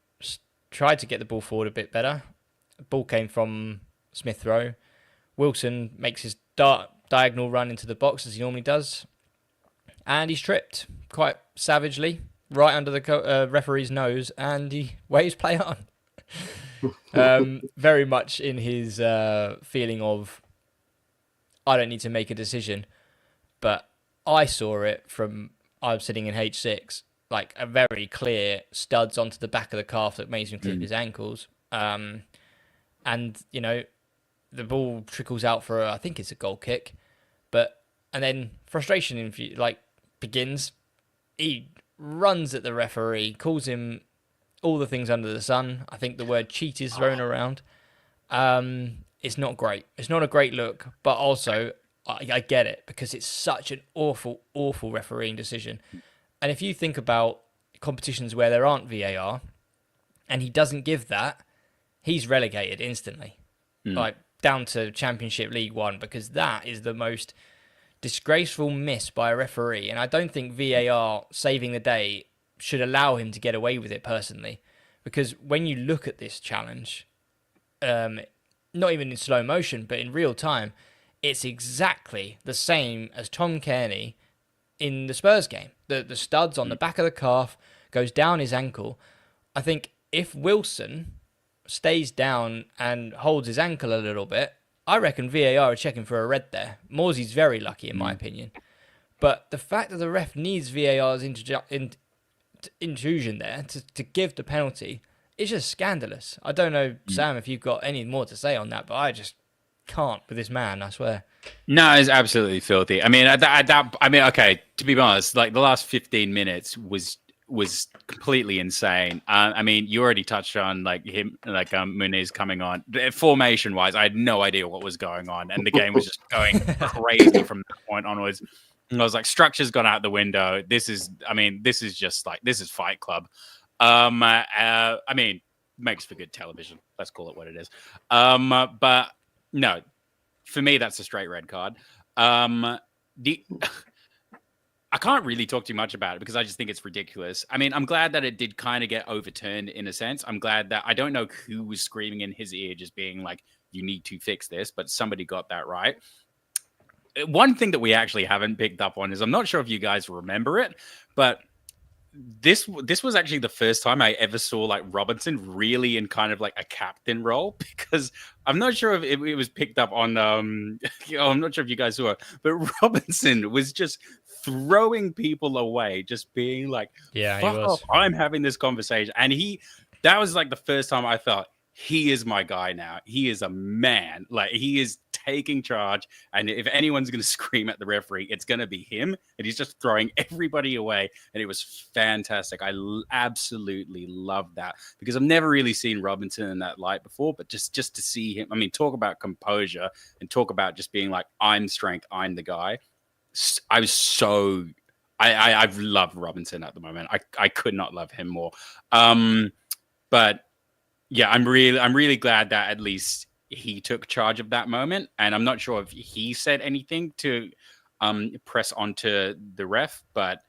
tried to get the ball forward a bit better. The ball came from Smith Rowe. Wilson makes his diagonal run into the box as he normally does. And he's tripped quite savagely right under the referee's nose, and he waves play on. Very much in his feeling of, I don't need to make a decision. But I saw it from, I was sitting in H6, like a very clear studs onto the back of the calf that makes him clip his ankles. And, you know, the ball trickles out for, I think it's a goal kick. And then frustration begins. He runs at the referee, calls him all the things under the sun. I think the word cheat is thrown around. It's not great. It's not a great look, but also I get it because it's such an awful, awful refereeing decision. And if you think about competitions where there aren't VAR and he doesn't give that, he's relegated instantly, like down to Championship League One, because that is the most disgraceful miss by a referee. And I don't think VAR saving the day should allow him to get away with it personally, because when you look at this challenge, not even in slow motion, but in real time, it's exactly the same as Tom Cairney in the Spurs game. The studs on the back of the calf goes down his ankle. I think if Wilson stays down and holds his ankle a little bit, I reckon VAR are checking for a red there. Morsey's very lucky, in my opinion. But the fact that the ref needs VAR's intrusion there to give the penalty is just scandalous. I don't know, Sam, if you've got any more to say on that, but I just can't with this man, I swear. No, it's absolutely filthy. I mean, okay, to be honest, like the last 15 minutes was completely insane. I mean, you already touched on Muniz coming on. Formation wise, I had no idea what was going on, and the game was just going crazy from that point onwards. And I was like, structure's gone out the window. This is Fight Club. I mean, makes for good television. Let's call it what it is. But no, for me, that's a straight red card. I can't really talk too much about it because I just think it's ridiculous. I mean, I'm glad that it did kind of get overturned in a sense. I'm glad that I don't know who was screaming in his ear, just being like, you need to fix this, but somebody got that right. One thing that we actually haven't picked up on is, I'm not sure if you guys remember it, but this was actually the first time I ever saw like Robinson really in kind of like a captain role, because I'm not sure if it was picked up on I'm not sure if you guys saw it, but Robinson was just throwing people away, just being like, yeah, fuck off, I'm having this conversation. And that was like the first time I felt, he is my guy now. He is a man. Like, he is taking charge. And if anyone's going to scream at the referee, it's going to be him. And he's just throwing everybody away. And it was fantastic. I absolutely loved that, because I've never really seen Robinson in that light before. But just to see him, I mean, talk about composure and talk about just being like, I'm strength, I'm the guy. I've loved Robinson at the moment. I could not love him more. But yeah, I'm really glad that at least he took charge of that moment. And I'm not sure if he said anything to press onto the ref, but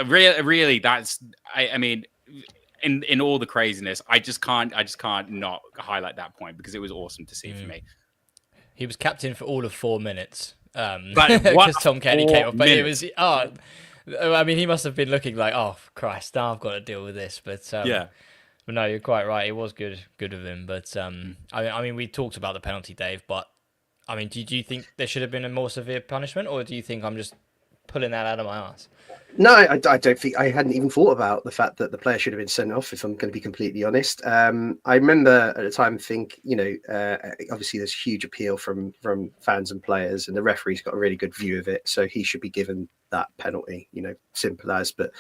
really that's, I mean, in all the craziness, I just can't not highlight that point, because it was awesome to see for me. He was captain for all of 4 minutes. But because Tom Cairney came off, but it was I mean, he must have been looking like, oh Christ, now I've got to deal with this. But yeah. But no, you're quite right. It was good of him. But I mean, we talked about the penalty, Dave. But I mean, do you think there should have been a more severe punishment, or do you think I'm just pulling that out of my ass. No, I don't think I hadn't even thought about the fact that the player should have been sent off. If I'm going to be completely honest, I remember at the time obviously there's huge appeal from fans and players, and the referee's got a really good view of it, so he should be given that penalty. Simple as. But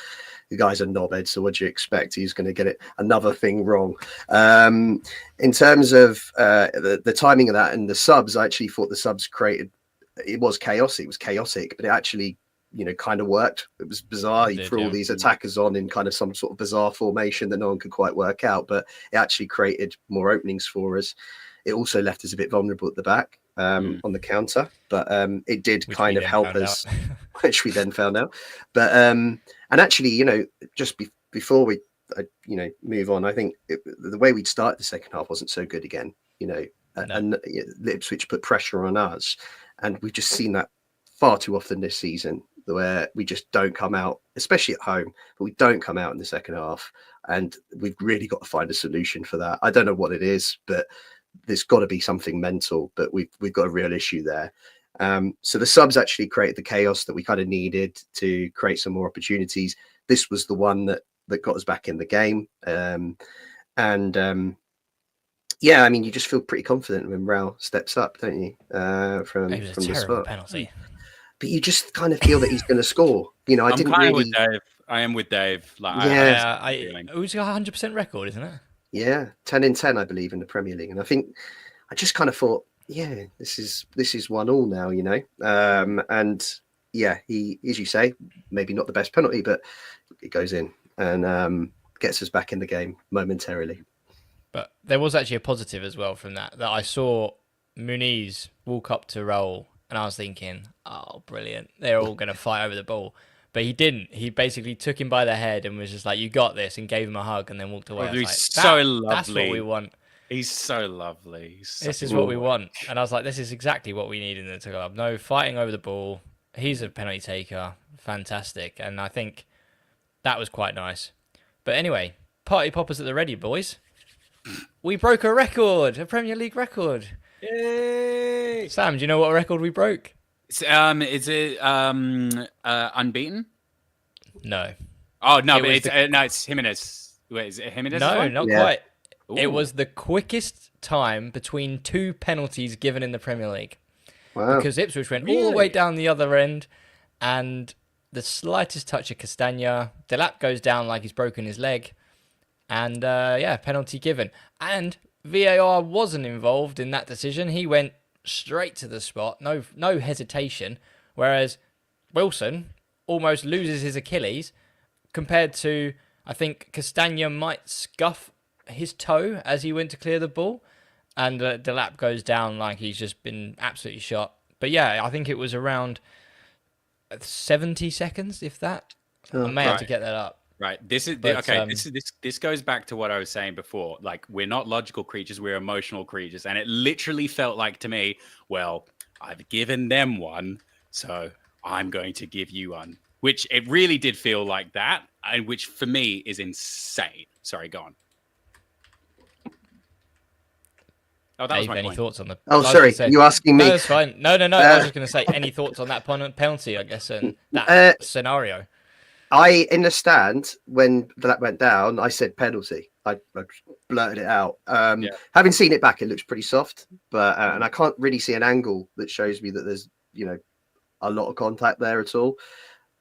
the guy's a knobhead, so what do you expect? He's going to get it another thing wrong. In terms of the timing of that and the subs, I actually thought the subs created. It was chaos. It was chaotic, but it actually kind of worked. It was bizarre. He threw all these attackers on in kind of some sort of bizarre formation that no one could quite work out, but it actually created more openings for us. It also left us a bit vulnerable at the back on the counter, but it did kind of help us, which we then found out. But and actually, just before we move on, I think the way we'd started the second half wasn't so good again. And Ipswich put pressure on us, and we've just seen that far too often this season, where we just don't come out, especially at home, but we don't come out in the second half. And we've really got to find a solution for that. I don't know what it is, but there's got to be something mental, but we've got a real issue there. So the subs actually created the chaos that we kind of needed to create some more opportunities. This was the one that got us back in the game. Yeah, I mean, you just feel pretty confident when Rao steps up, don't you? From the spot. Penalty. But you just kind of feel that he's going to score. I didn't really. With Dave. I am with Dave. It was a 100% record, isn't it? Yeah, 10 in 10, I believe, in the Premier League, and I think I just kind of thought, yeah, this is 1-1 now, and yeah, he, as you say, maybe not the best penalty, but it goes in and gets us back in the game momentarily. But there was actually a positive as well from that I saw Muniz walk up to Raul, and I was thinking, oh, brilliant. They're all going to fight over the ball. But he didn't. He basically took him by the head and was just like, you got this, and gave him a hug and then walked away. So lovely. That's what we want. He's so lovely. This is what we want. And I was like, this is exactly what we need in the club. No fighting over the ball. He's a penalty taker. Fantastic. And I think that was quite nice. But anyway, party poppers at the ready, boys. We broke a record, a Premier League record. Yay! Sam, do you know what record we broke? Is it unbeaten? No. Oh no, it's Jimenez. Wait, is it Jimenez? No, not quite. Ooh. It was the quickest time between two penalties given in the Premier League. Wow. Because Ipswich went all the way down the other end, and the slightest touch of Castagna, Delap goes down like he's broken his leg, and penalty given. And VAR wasn't involved in that decision. He went straight to the spot, no hesitation, whereas Wilson almost loses his Achilles compared to, I think Castagna might scuff his toe as he went to clear the ball, and Delap goes down like he's just been absolutely shot. But yeah, I think it was around 70 seconds, if that. I may have to get that up. Right. This goes back to what I was saying before. Like, we're not logical creatures, we're emotional creatures. And it literally felt like to me, well, I've given them one, so I'm going to give you one. Which it really did feel like that, and which for me is insane. Sorry, go on. Oh, that was my any point. thoughts on the... Oh, sorry, you asking me? No, it's fine. No. I was just going to say, any thoughts on that penalty, I guess, and that scenario? I, in the stand, when that went down, I said penalty. I blurted it out. Having seen it back, it looks pretty soft, but and I can't really see an angle that shows me that there's a lot of contact there at all.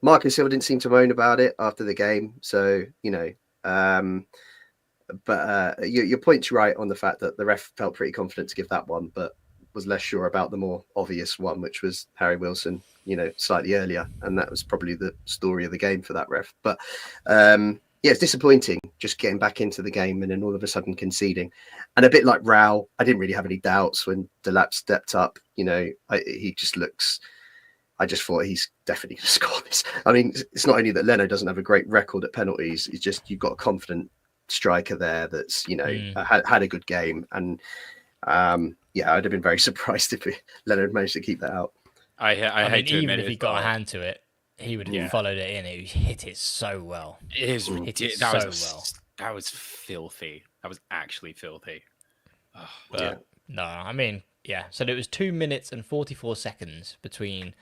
Marcus Silva didn't seem to moan about it after the game, so but your point's right on the fact that the ref felt pretty confident to give that one, but was less sure about the more obvious one, which was Harry Wilson, slightly earlier, and that was probably the story of the game for that ref. But it's disappointing just getting back into the game and then all of a sudden conceding. And a bit like Rao, I didn't really have any doubts when Delap stepped up. He just looks. I just thought he's definitely going to score this. I mean, it's not only that Leno doesn't have a great record at penalties; it's just you've got a confident striker there that's had a good game, and I'd have been very surprised if Leonard managed to keep that out. I hate to admit even if he got a hand to it, he would have followed it in. He hit it so well. It is hit it so well. That was filthy. That was actually filthy. No, I mean, so it was 2 minutes and 44 seconds between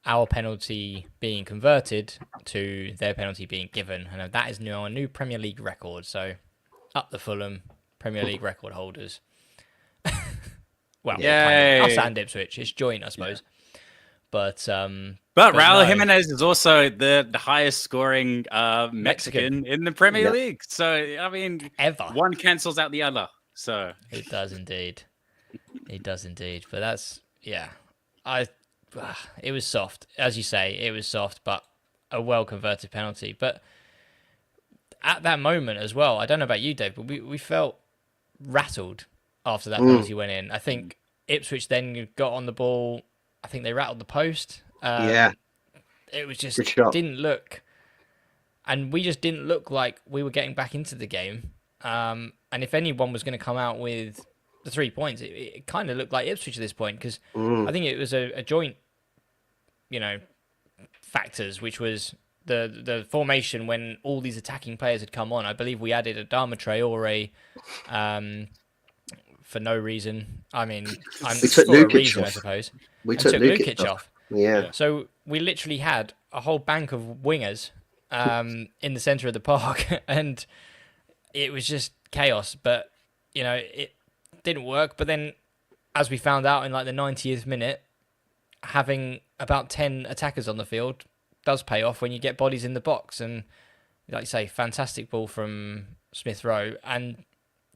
our penalty being converted to their penalty being given, and that is now a new Premier League record. So up the Fulham Premier League record holders. Well, kind of us and Ipswich. It's joint, I suppose. Yeah. But Raul Jimenez is also the highest scoring Mexican in the Premier League. So I mean, one cancels out the other. So it does indeed. It does indeed. But that's it was soft, as you say. It was soft, but a well converted penalty. But at that moment as well, I don't know about you, Dave, but we felt rattled after that penalty went in. I think Ipswich then got on the ball. I think they rattled the post. It was just didn't look, and we just didn't look like we were getting back into the game. And if anyone was going to come out with the 3 points, it kind of looked like Ipswich at this point, because I think it was a joint, factors, which was the formation when all these attacking players had come on. I believe we added Adama Traore for no reason. I mean, we took Lukic off. I suppose. We took Lukic off. Yeah. So we literally had a whole bank of wingers in the centre of the park, and it was just chaos. But it didn't work. But then, as we found out in like the 90th minute, having about 10 attackers on the field does pay off when you get bodies in the box. And like you say, fantastic ball from Smith Rowe. And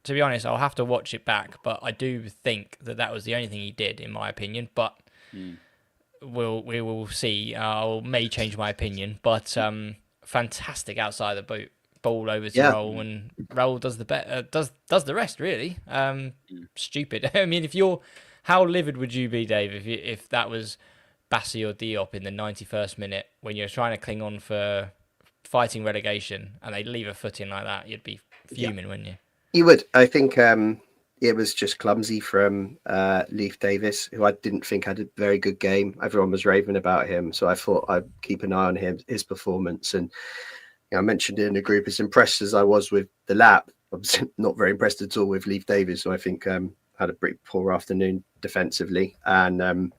to be honest, I'll have to watch it back, but I do think that was the only thing he did, in my opinion. But we will see. I may change my opinion, but fantastic outside the boot ball over to Raul, and Raul does does the rest really. Stupid. I mean, how livid would you be, Dave, if that was Bassi or Diop in the 91st minute when you're trying to cling on for fighting relegation and they leave a foot in like that? You'd be fuming, wouldn't you? You would. I think it was just clumsy from Leif Davis, who I didn't think had a very good game. Everyone was raving about him, so I thought I'd keep an eye on his performance. And I mentioned it in the group, as impressed as I was with the lap, I was not very impressed at all with Leif Davis, who I think had a pretty poor afternoon defensively. And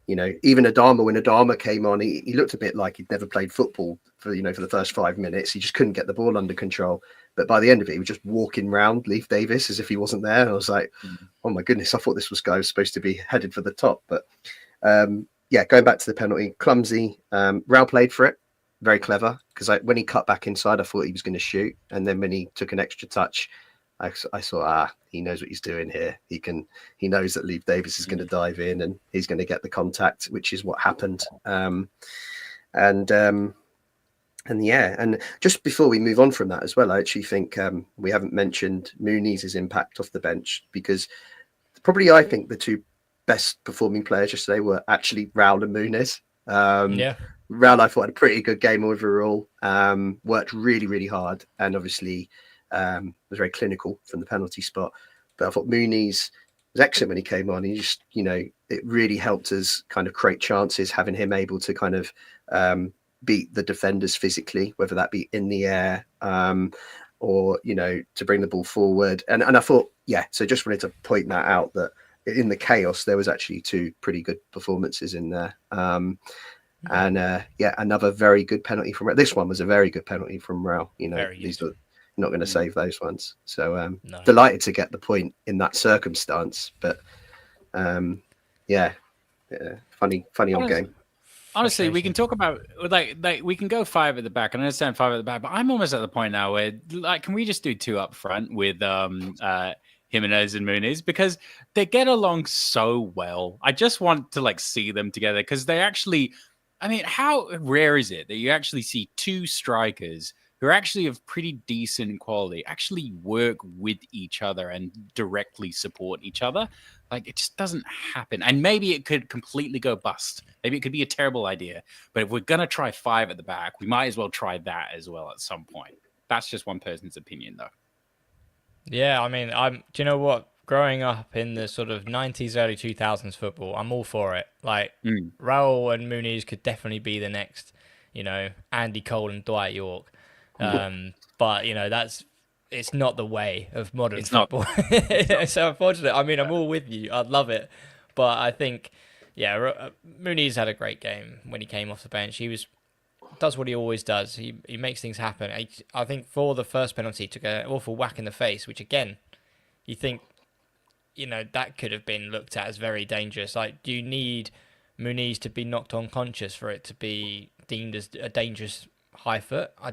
even Adama, when Adama came on, he looked a bit like he'd never played football for the first 5 minutes. He just couldn't get the ball under control. But by the end of it, he was just walking round Leif Davis as if he wasn't there. And I was like, oh my goodness, I thought this guy was supposed to be headed for the top. But going back to the penalty, clumsy. Raul played for it, very clever, because when he cut back inside, I thought he was going to shoot. And then when he took an extra touch, I thought, he knows what he's doing here. He knows that Leif Davis is going to dive in and he's going to get the contact, which is what happened. And just before we move on from that as well, I actually think we haven't mentioned Muni's impact off the bench, because probably I think the two best performing players yesterday were actually Raul and Muniz. Raul, I thought, had a pretty good game overall, worked really, really hard, and obviously was very clinical from the penalty spot. But I thought Muniz was excellent when he came on. He just, it really helped us kind of create chances, having him able to kind of beat the defenders physically, whether that be in the air or to bring the ball forward. And I thought, so just wanted to point that out, that in the chaos there was actually two pretty good performances in there. Another very good penalty from Raul. This one was a very good penalty from Raul. These are not going to save those ones. So delighted to get the point in that circumstance. But funny old game. Honestly, we can talk about like we can go 5 at the back. I understand 5 at the back, but I'm almost at the point now where can we just do 2 up front with Jimenez and Muniz, because they get along so well. I just want to see them together, because they actually, I mean, how rare is it that you actually see 2 strikers who are actually of pretty decent quality actually work with each other and directly support each other? It just doesn't happen. And maybe it could completely go bust. Maybe it could be a terrible idea. But if we're going to try 5 at the back, we might as well try that as well at some point. That's just one person's opinion, though. Yeah, I mean, do you know what? Growing up in the sort of 90s, early 2000s football, I'm all for it. Raul and Muniz could definitely be the next, Andy Cole and Dwight York. But, it's not the way of modern football. So unfortunately, I mean, I'm all with you. I'd love it. But I think Muniz had a great game when he came off the bench. He does what he always does. He makes things happen. I think for the first penalty, he took an awful whack in the face, which again, you think, that could have been looked at as very dangerous. Like, do you need Muniz to be knocked unconscious for it to be deemed as a dangerous high foot? I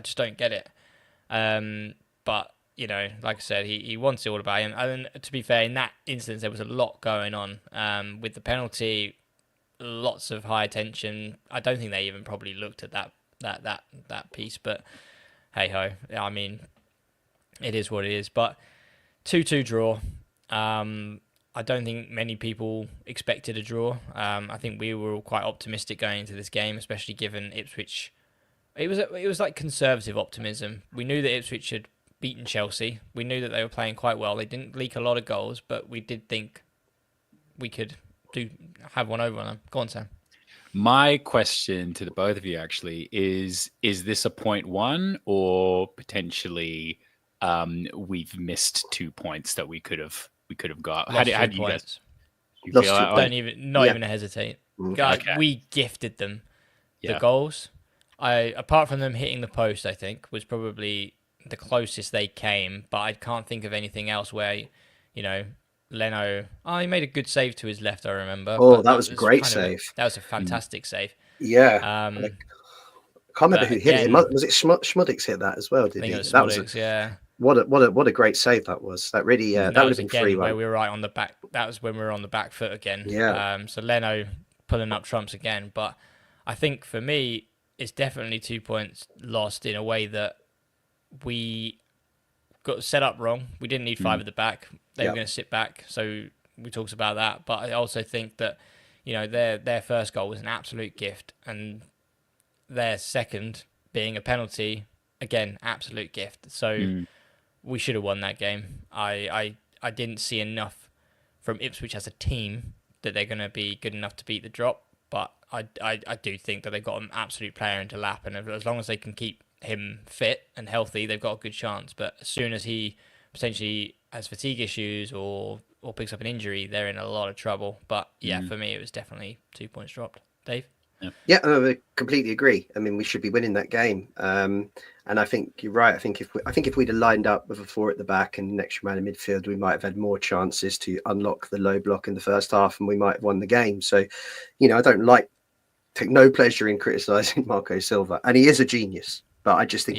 just don't get it. But like I said, he wants it all about him. And to be fair, in that instance, there was a lot going on. With the penalty, lots of high attention. I don't think they even probably looked at that piece. But hey ho, I mean, it is what it is. But 2-2 draw. I don't think many people expected a draw. I think we were all quite optimistic going into this game, especially given Ipswich. It was like conservative optimism. We knew that Ipswich had beaten Chelsea. We knew that they were playing quite well. They didn't leak a lot of goals, but we did think we could have one over on them. Go on, Sam. My question to the both of you actually is this a 0.1 or potentially we've missed 2 points that we could have got? How do you guys feel that? Don't even hesitate. Okay. We gifted them the goals. Apart from them hitting the post, I think was probably the closest they came, but I can't think of anything else where, Leno. Oh, he made a good save to his left, I remember. Oh, that was a great save. That was a fantastic save. Yeah. I can't remember who hit it. Was it Schmudix hit that as well? Did he? That was yeah. What a great save that was. That really that would have been 3-1. Where we were right on the back. That was when we were on the back foot again. Yeah. So Leno pulling up trumps again, but I think for me it's definitely 2 points lost in a way that we got set up wrong. We didn't need 5 at the back. They were going to sit back, so we talked about that. But I also think that their first goal was an absolute gift, and their second being a penalty, again, absolute gift. So we should have won that game. I didn't see enough from Ipswich as a team that they're going to be good enough to beat the drop, but I do think that they've got an absolute player into lap, and as long as they can keep him fit and healthy, they've got a good chance. But as soon as he potentially has fatigue issues or picks up an injury, they're in a lot of trouble. But for me, it was definitely 2 points dropped. Dave? Yeah, I completely agree. I mean, we should be winning that game, and I think you're right. I think if we'd have lined up with a 4 at the back and an extra man in midfield, we might have had more chances to unlock the low block in the first half, and we might have won the game. So, I don't take no pleasure in criticising Marco Silva, and he is a genius. But I just think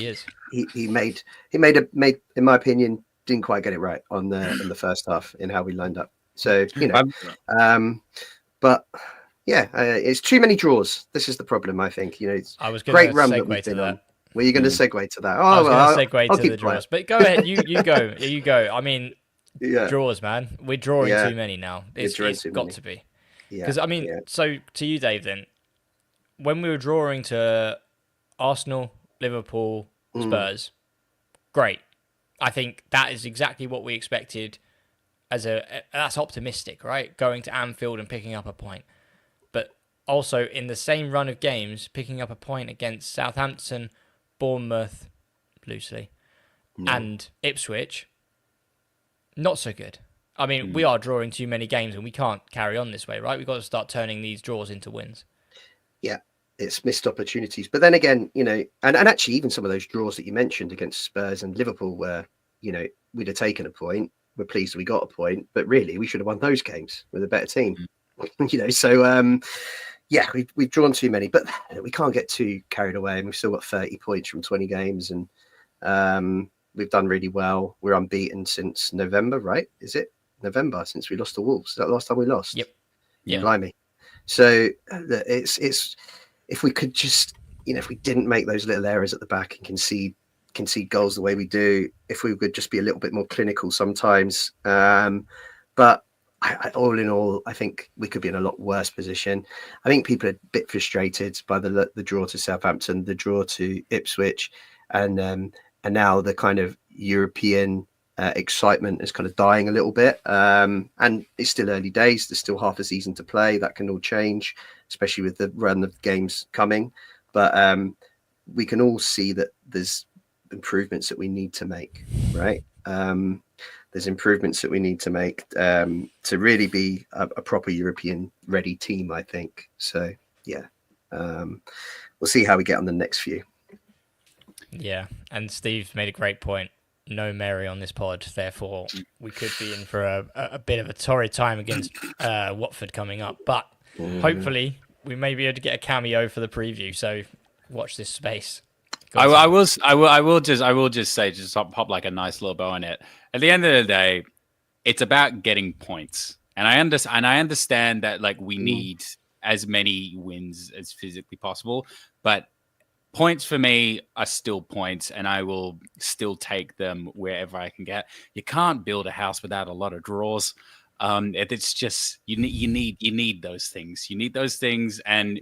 he made in my opinion, didn't quite get it right in the first half in how we lined up. So but. Yeah, it's too many draws. This is the problem, I think. It's I was going great to run segue to that. Were you going to segue to that? I was going to segue to the draws, but go ahead. You go. You go. I mean, draws, man. We're drawing too many now. It's got to be. Because so to you, Dave. Then, when we were drawing to Arsenal, Liverpool, Spurs, great. I think that is exactly what we expected. That's optimistic, right? Going to Anfield and picking up a point. Also, in the same run of games, picking up a point against Southampton, Bournemouth, loosely, and Ipswich, not so good. I mean, we are drawing too many games, and we can't carry on this way, right? We've got to start turning these draws into wins. Yeah, it's missed opportunities. But then again, and actually even some of those draws that you mentioned against Spurs and Liverpool where, we'd have taken a point. We're pleased we got a point, but really we should have won those games with a better team. So we've drawn too many, but we can't get too carried away. And we've still got 30 points from 20 games, and we've done really well. We're unbeaten since November, right? Is it November since we lost to Wolves? Is that the last time we lost? Yep. Yeah. Blimey. So it's if we could just, if we didn't make those little errors at the back and concede goals the way we do, if we could just be a little bit more clinical sometimes. But all in all, I think we could be in a lot worse position. I think people are a bit frustrated by the draw to Southampton, the draw to Ipswich, and now the kind of European excitement is kind of dying a little bit. And it's still early days. There's still half a season to play. That can all change, especially with the run of games coming. But we can all see that there's improvements that we need to make, right? There's improvements that we need to make to really be a proper European ready team, I think. So yeah, we'll see how we get on the next few. Yeah, and Steve made a great point. No Mary on this pod, therefore we could be in for a bit of a torrid time against Watford coming up. But hopefully we may be able to get a cameo for the preview. So watch this space. I will just say, just pop like a nice little bow on it. At the end of the day, it's about getting points, and I understand that like we need as many wins as physically possible, but points for me are still points, and I will still take them wherever I can get. You can't build a house without a lot of draws. It's just you need those things. You need those things, and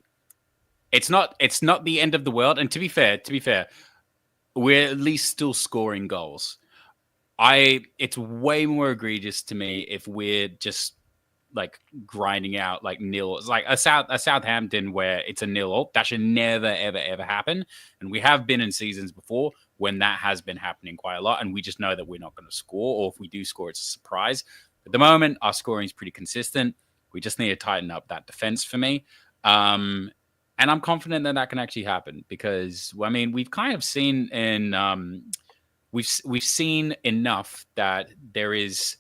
it's not the end of the world. And to be fair, we're at least still scoring goals. It's way more egregious to me if we're just like grinding out like nil. It's like a Southampton where it's a 0-0. That should never ever happen. And we have been in seasons before when that has been happening quite a lot, and we just know that we're not going to score, or if we do score, it's a surprise. At the moment, our scoring is pretty consistent. We just need to tighten up that defense for me. And I'm confident that can actually happen because, I mean, we've kind of seen we've seen enough that there is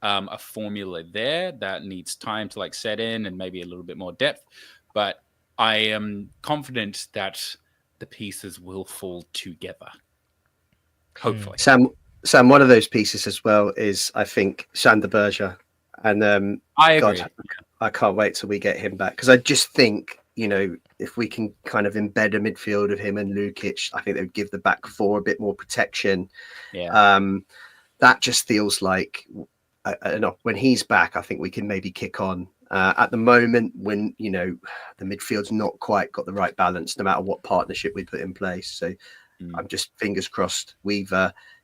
a formula there that needs time to like set in and maybe a little bit more depth. But I am confident that the pieces will fall together. Hopefully. Sam, one of those pieces as well is, I think, Sander Berger. And I agree. God, I can't wait till we get him back because I just think, if we can kind of embed a midfield of him and Lukic, I think they would give the back four a bit more protection. Yeah. That just feels like when he's back, I think we can maybe kick on. At the moment, when the midfield's not quite got the right balance, no matter what partnership we put in place. So I'm just fingers crossed.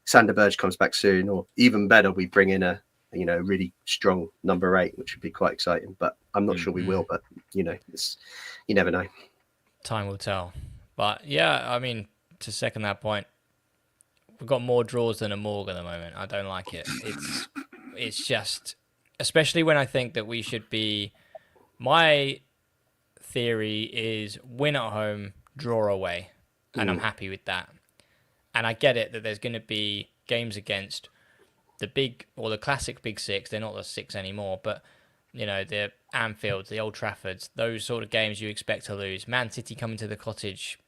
Sander Berge comes back soon, or even better, we bring in a really strong number 8, which would be quite exciting. But I'm not sure we will. But you never know. Time will tell. But yeah, I mean, to second that point, we've got more draws than a morgue at the moment. I don't like it. It's just, especially when I think that we should be. My theory is win at home, draw away, and I'm happy with that. And I get it that there's going to be games against the big or the classic Big Six. They're not the 6 anymore, but the Anfield, the Old Traffords, those sort of games you expect to lose. Man City coming to the Cottage,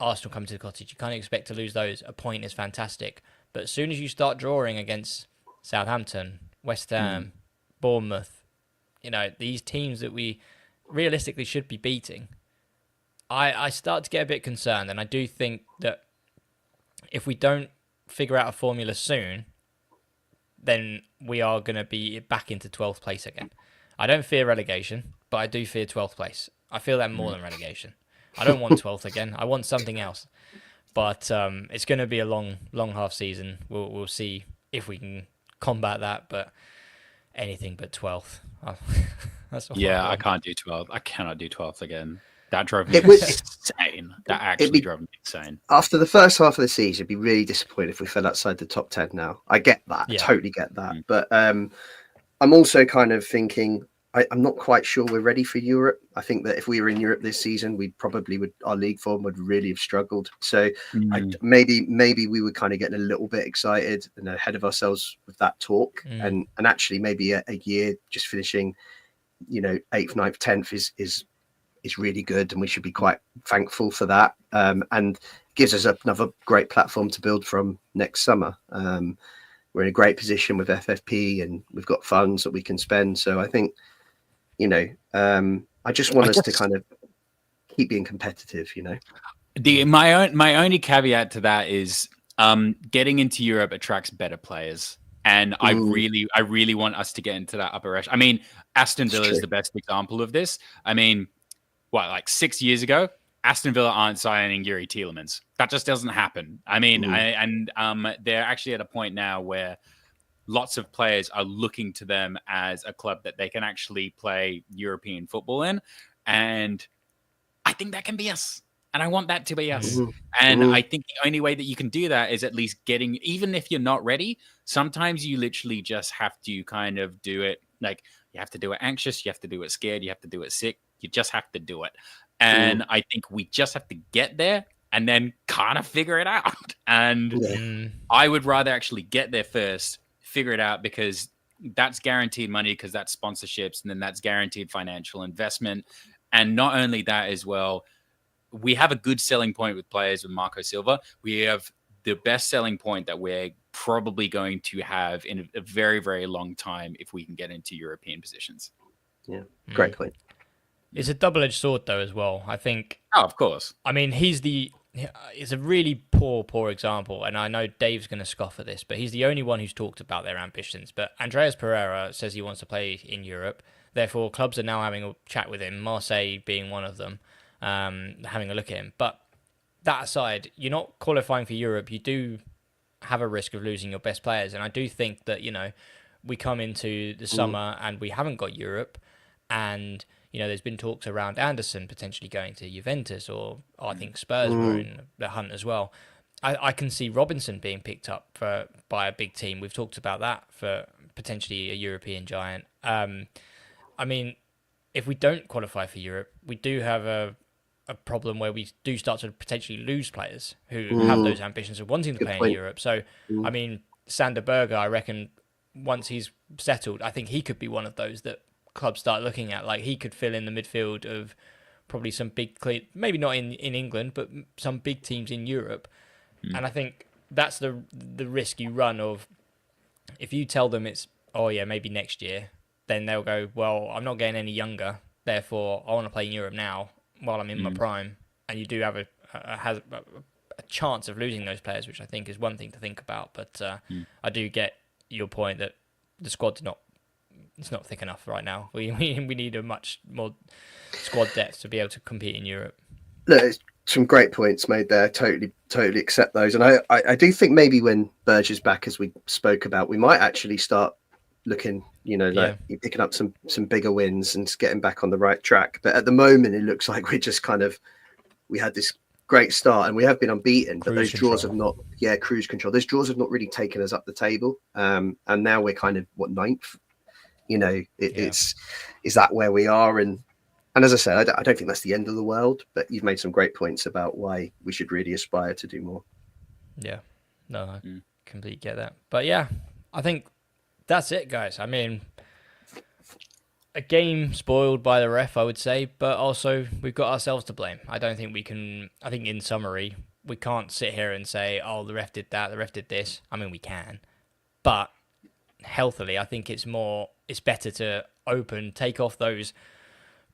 Arsenal coming to the Cottage. You can't expect to lose those. A point is fantastic, but as soon as you start drawing against Southampton, West Ham, Bournemouth, these teams that we realistically should be beating, I start to get a bit concerned, and I do think that if we don't figure out a formula soon, then we are going to be back into 12th place again. I don't fear relegation, but I do fear 12th place. I feel that more than relegation. I don't want 12th again. I want something else. But it's going to be a long half season. We'll see if we can combat that, but anything but 12th. That's all. Yeah, I can't do 12th. I cannot do 12th again. That drove me insane. That actually drove me insane. After the first half of the season, I'd be really disappointed if we fell outside the top 10 now. I get that. Yeah. I totally get that. But I'm also kind of thinking, I'm not quite sure we're ready for Europe. I think that if we were in Europe this season, our league form would really have struggled. So maybe we were kind of getting a little bit excited and ahead of ourselves with that talk. And actually maybe a year just finishing, 8th, 9th, 10th is really good, and we should be quite thankful for that. And gives us another great platform to build from next summer. We're in a great position with FFP, and we've got funds that we can spend. So I think, I just want us to kind of keep being competitive. My only caveat to that is getting into Europe attracts better players. And I really want us to get into that upper echelon. I mean, Aston Villa is the best example of this. I mean, like 6 years ago, Aston Villa aren't signing Yuri Tielemans. That just doesn't happen. I mean, they're actually at a point now where lots of players are looking to them as a club that they can actually play European football in. And I think that can be us. And I want that to be us. Mhm. And Mhm. I think the only way that you can do that is at least getting, even if you're not ready, sometimes you literally just have to kind of do it. Like you have to do it anxious, you have to do it scared, you have to do it sick. You just have to do it. And I think we just have to get there and then kind of figure it out. And Yeah. I would rather actually get there first, figure it out, because that's guaranteed money, because that's sponsorships, and then that's guaranteed financial investment. And not only that as well, we have a good selling point with players with Marco Silva. We have the best selling point that we're probably going to have in a very, very long time if we can get into European positions. Yeah, great point. It's a double-edged sword, though, as well. I think. Oh, of course. I mean, it's a really poor example, and I know Dave's going to scoff at this, but he's the only one who's talked about their ambitions. But Andreas Pereira says he wants to play in Europe. Therefore, clubs are now having a chat with him, Marseille being one of them, having a look at him. But that aside, you're not qualifying for Europe. You do have a risk of losing your best players. And I do think that, we come into the summer and we haven't got Europe, and there's been talks around Anderson potentially going to Juventus, or I think Spurs were in the hunt as well. I can see Robinson being picked up by a big team. We've talked about that for potentially a European giant. I mean, if we don't qualify for Europe, we do have a problem where we do start to potentially lose players who have those ambitions of wanting to play in Europe. So, I mean, Sander Berger, I reckon, once he's settled, I think he could be one of those that clubs start looking at. Like, he could fill in the midfield of probably some big, maybe not in England, but some big teams in Europe. And I think that's the risk you run of, if you tell them it's, oh yeah, maybe next year, then they'll go, well, I'm not getting any younger, therefore I want to play in Europe now while I'm in my prime. And you do have a chance of losing those players, which I think is one thing to think about. But I do get your point that the squad's it's not thick enough right now. We need a much more squad depth to be able to compete in Europe. Look, some great points made there. Totally accept those. And I do think maybe when Burge is back, as we spoke about, we might actually start looking, like you're picking up some bigger wins and getting back on the right track. But at the moment, it looks like we had this great start and we have been unbeaten, but those draws have not, cruise control. Those draws have not really taken us up the table. And now we're kind of ninth. Is that where we are? And as I said, I don't think that's the end of the world, but you've made some great points about why we should really aspire to do more. Yeah, no, I completely get that. But yeah, I think that's it, guys. I mean, a game spoiled by the ref, I would say, but also we've got ourselves to blame. I don't think we can, I think in summary, we can't sit here and say, oh, the ref did that, the ref did this. I mean, we can, but healthily, I think it's better to take off those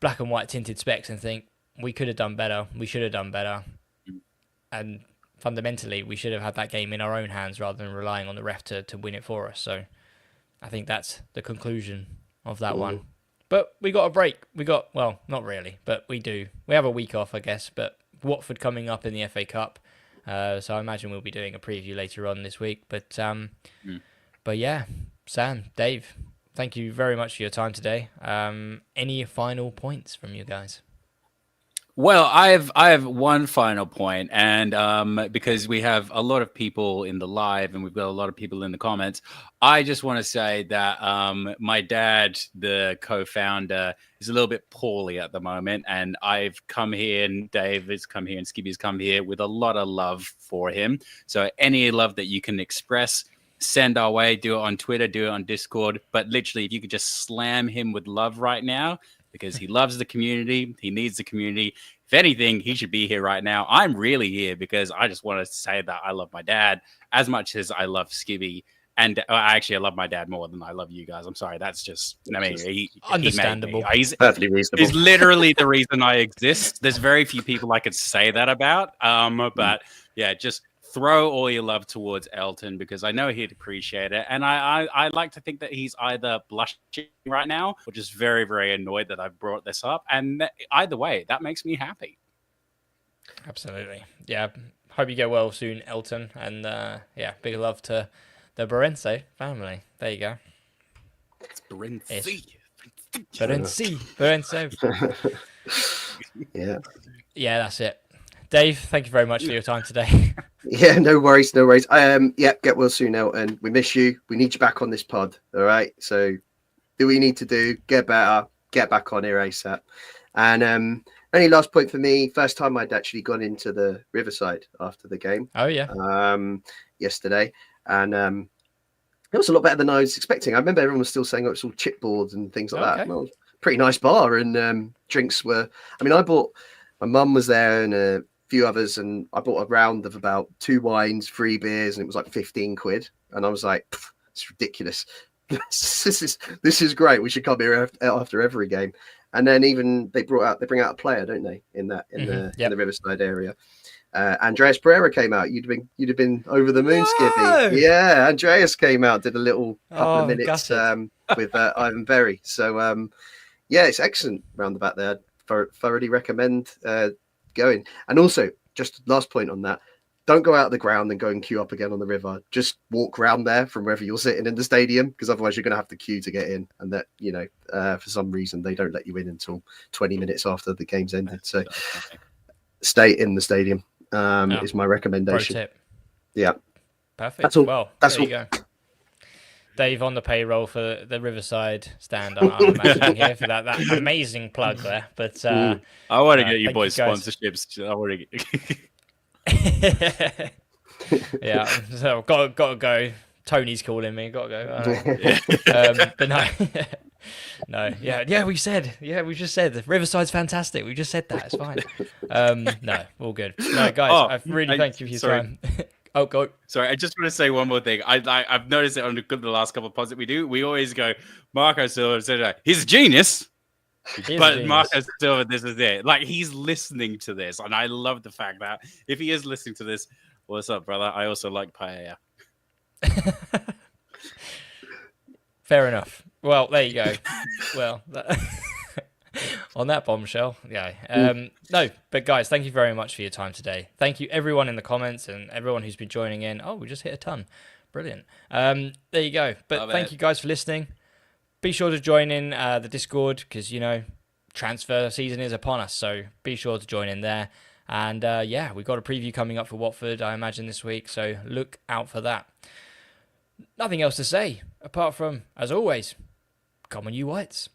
black and white tinted specs and think, we could have done better, we should have done better. And fundamentally, we should have had that game in our own hands rather than relying on the ref to win it for us. So I think that's the conclusion of that one. But we got a break. Well, not really, but we do. We have a week off, I guess, but Watford coming up in the FA Cup. So I imagine we'll be doing a preview later on this week. But yeah, Sam, Dave, thank you very much for your time today. Any final points from you guys? Well, I have one final point, and because we have a lot of people in the live and we've got a lot of people in the comments, I just want to say that my dad, the co-founder, is a little bit poorly at the moment, and I've come here, and Dave has come here, and Skibby's come here with a lot of love for him. So any love that you can express, send our way. Do it on Twitter, do it on Discord. But literally, if you could just slam him with love right now, because he loves the community. He needs the community. If anything, he should be here right now. I'm really here because I just want to say that I love my dad as much as I love Skibby. And I love my dad more than I love you guys. I'm sorry. That's just, understandable. He's perfectly reasonable. He's literally the reason I exist. There's very few people I could say that about. But yeah, just throw all your love towards Elton because I know he'd appreciate it. And I like to think that he's either blushing right now or just very, very annoyed that I've brought this up. And either way, that makes me happy. Absolutely. Yeah. Hope you get well soon, Elton. And big love to the Barense family. There you go. It's Barense. Barense. Yeah. Yeah, that's it. Dave, thank you very much for your time today. Yeah, no worries, no worries. Yeah, get well soon, Elton. We miss you. We need you back on this pod. All right. So do what you need to do. Get better. Get back on here ASAP. And only last point for me. First time I'd actually gone into the Riverside after the game. Oh yeah. Yesterday, and it was a lot better than I was expecting. I remember everyone was still saying it was all chipboards and things like that. Well, pretty nice bar, and drinks were. I mean, my mum was there and a few others, and I bought a round of about 2 wines, 3 beers, and it was like 15 quid. And I was like, it's ridiculous. this is great. We should come here after every game. And then even they bring out a player, don't they, in the Riverside area. Andreas Pereira came out. You'd have been over the moon, Skippy. Yeah, Andreas came out, did a little couple of minutes with Ivan Berry. So yeah, it's excellent round the back there. Thoroughly recommend going. And also, just last point on that, don't go out of the ground and go and queue up again on the river. Just walk around there from wherever you're sitting in the stadium, because otherwise you're going to have to queue to get in. And that, for some reason, they don't let you in until 20 minutes after the game's ended. So stay in the stadium is my recommendation. Pro tip. Yeah. Perfect. That's all. Well, there you go. Dave on the payroll for the Riverside stand. I'm imagining here for that amazing plug there. But I want to get you boys sponsorships. I want to get. Yeah, so got to go. Tony's calling me. Got to go. But no, yeah. We just said Riverside's fantastic. We just said that. It's fine. No, all good. No, guys, I really thank you for your time. Oh, go. Sorry, I just want to say one more thing. I've noticed it on the last couple of pods that we do. We always go, Marco Silva, he's a genius. But Marco Silva, this is it. Like, he's listening to this. And I love the fact that if he is listening to this, what's up, brother? I also like paella. Fair enough. Well, there you go. Well, on that bombshell, yeah. No, but guys, thank you very much for your time today. Thank you, everyone in the comments and everyone who's been joining in. Oh, we just hit a ton. Brilliant. There you go. But thank you guys for listening. Be sure to join in the Discord because, transfer season is upon us. So be sure to join in there. And we've got a preview coming up for Watford, I imagine, this week. So look out for that. Nothing else to say apart from, as always, come on, you Whites.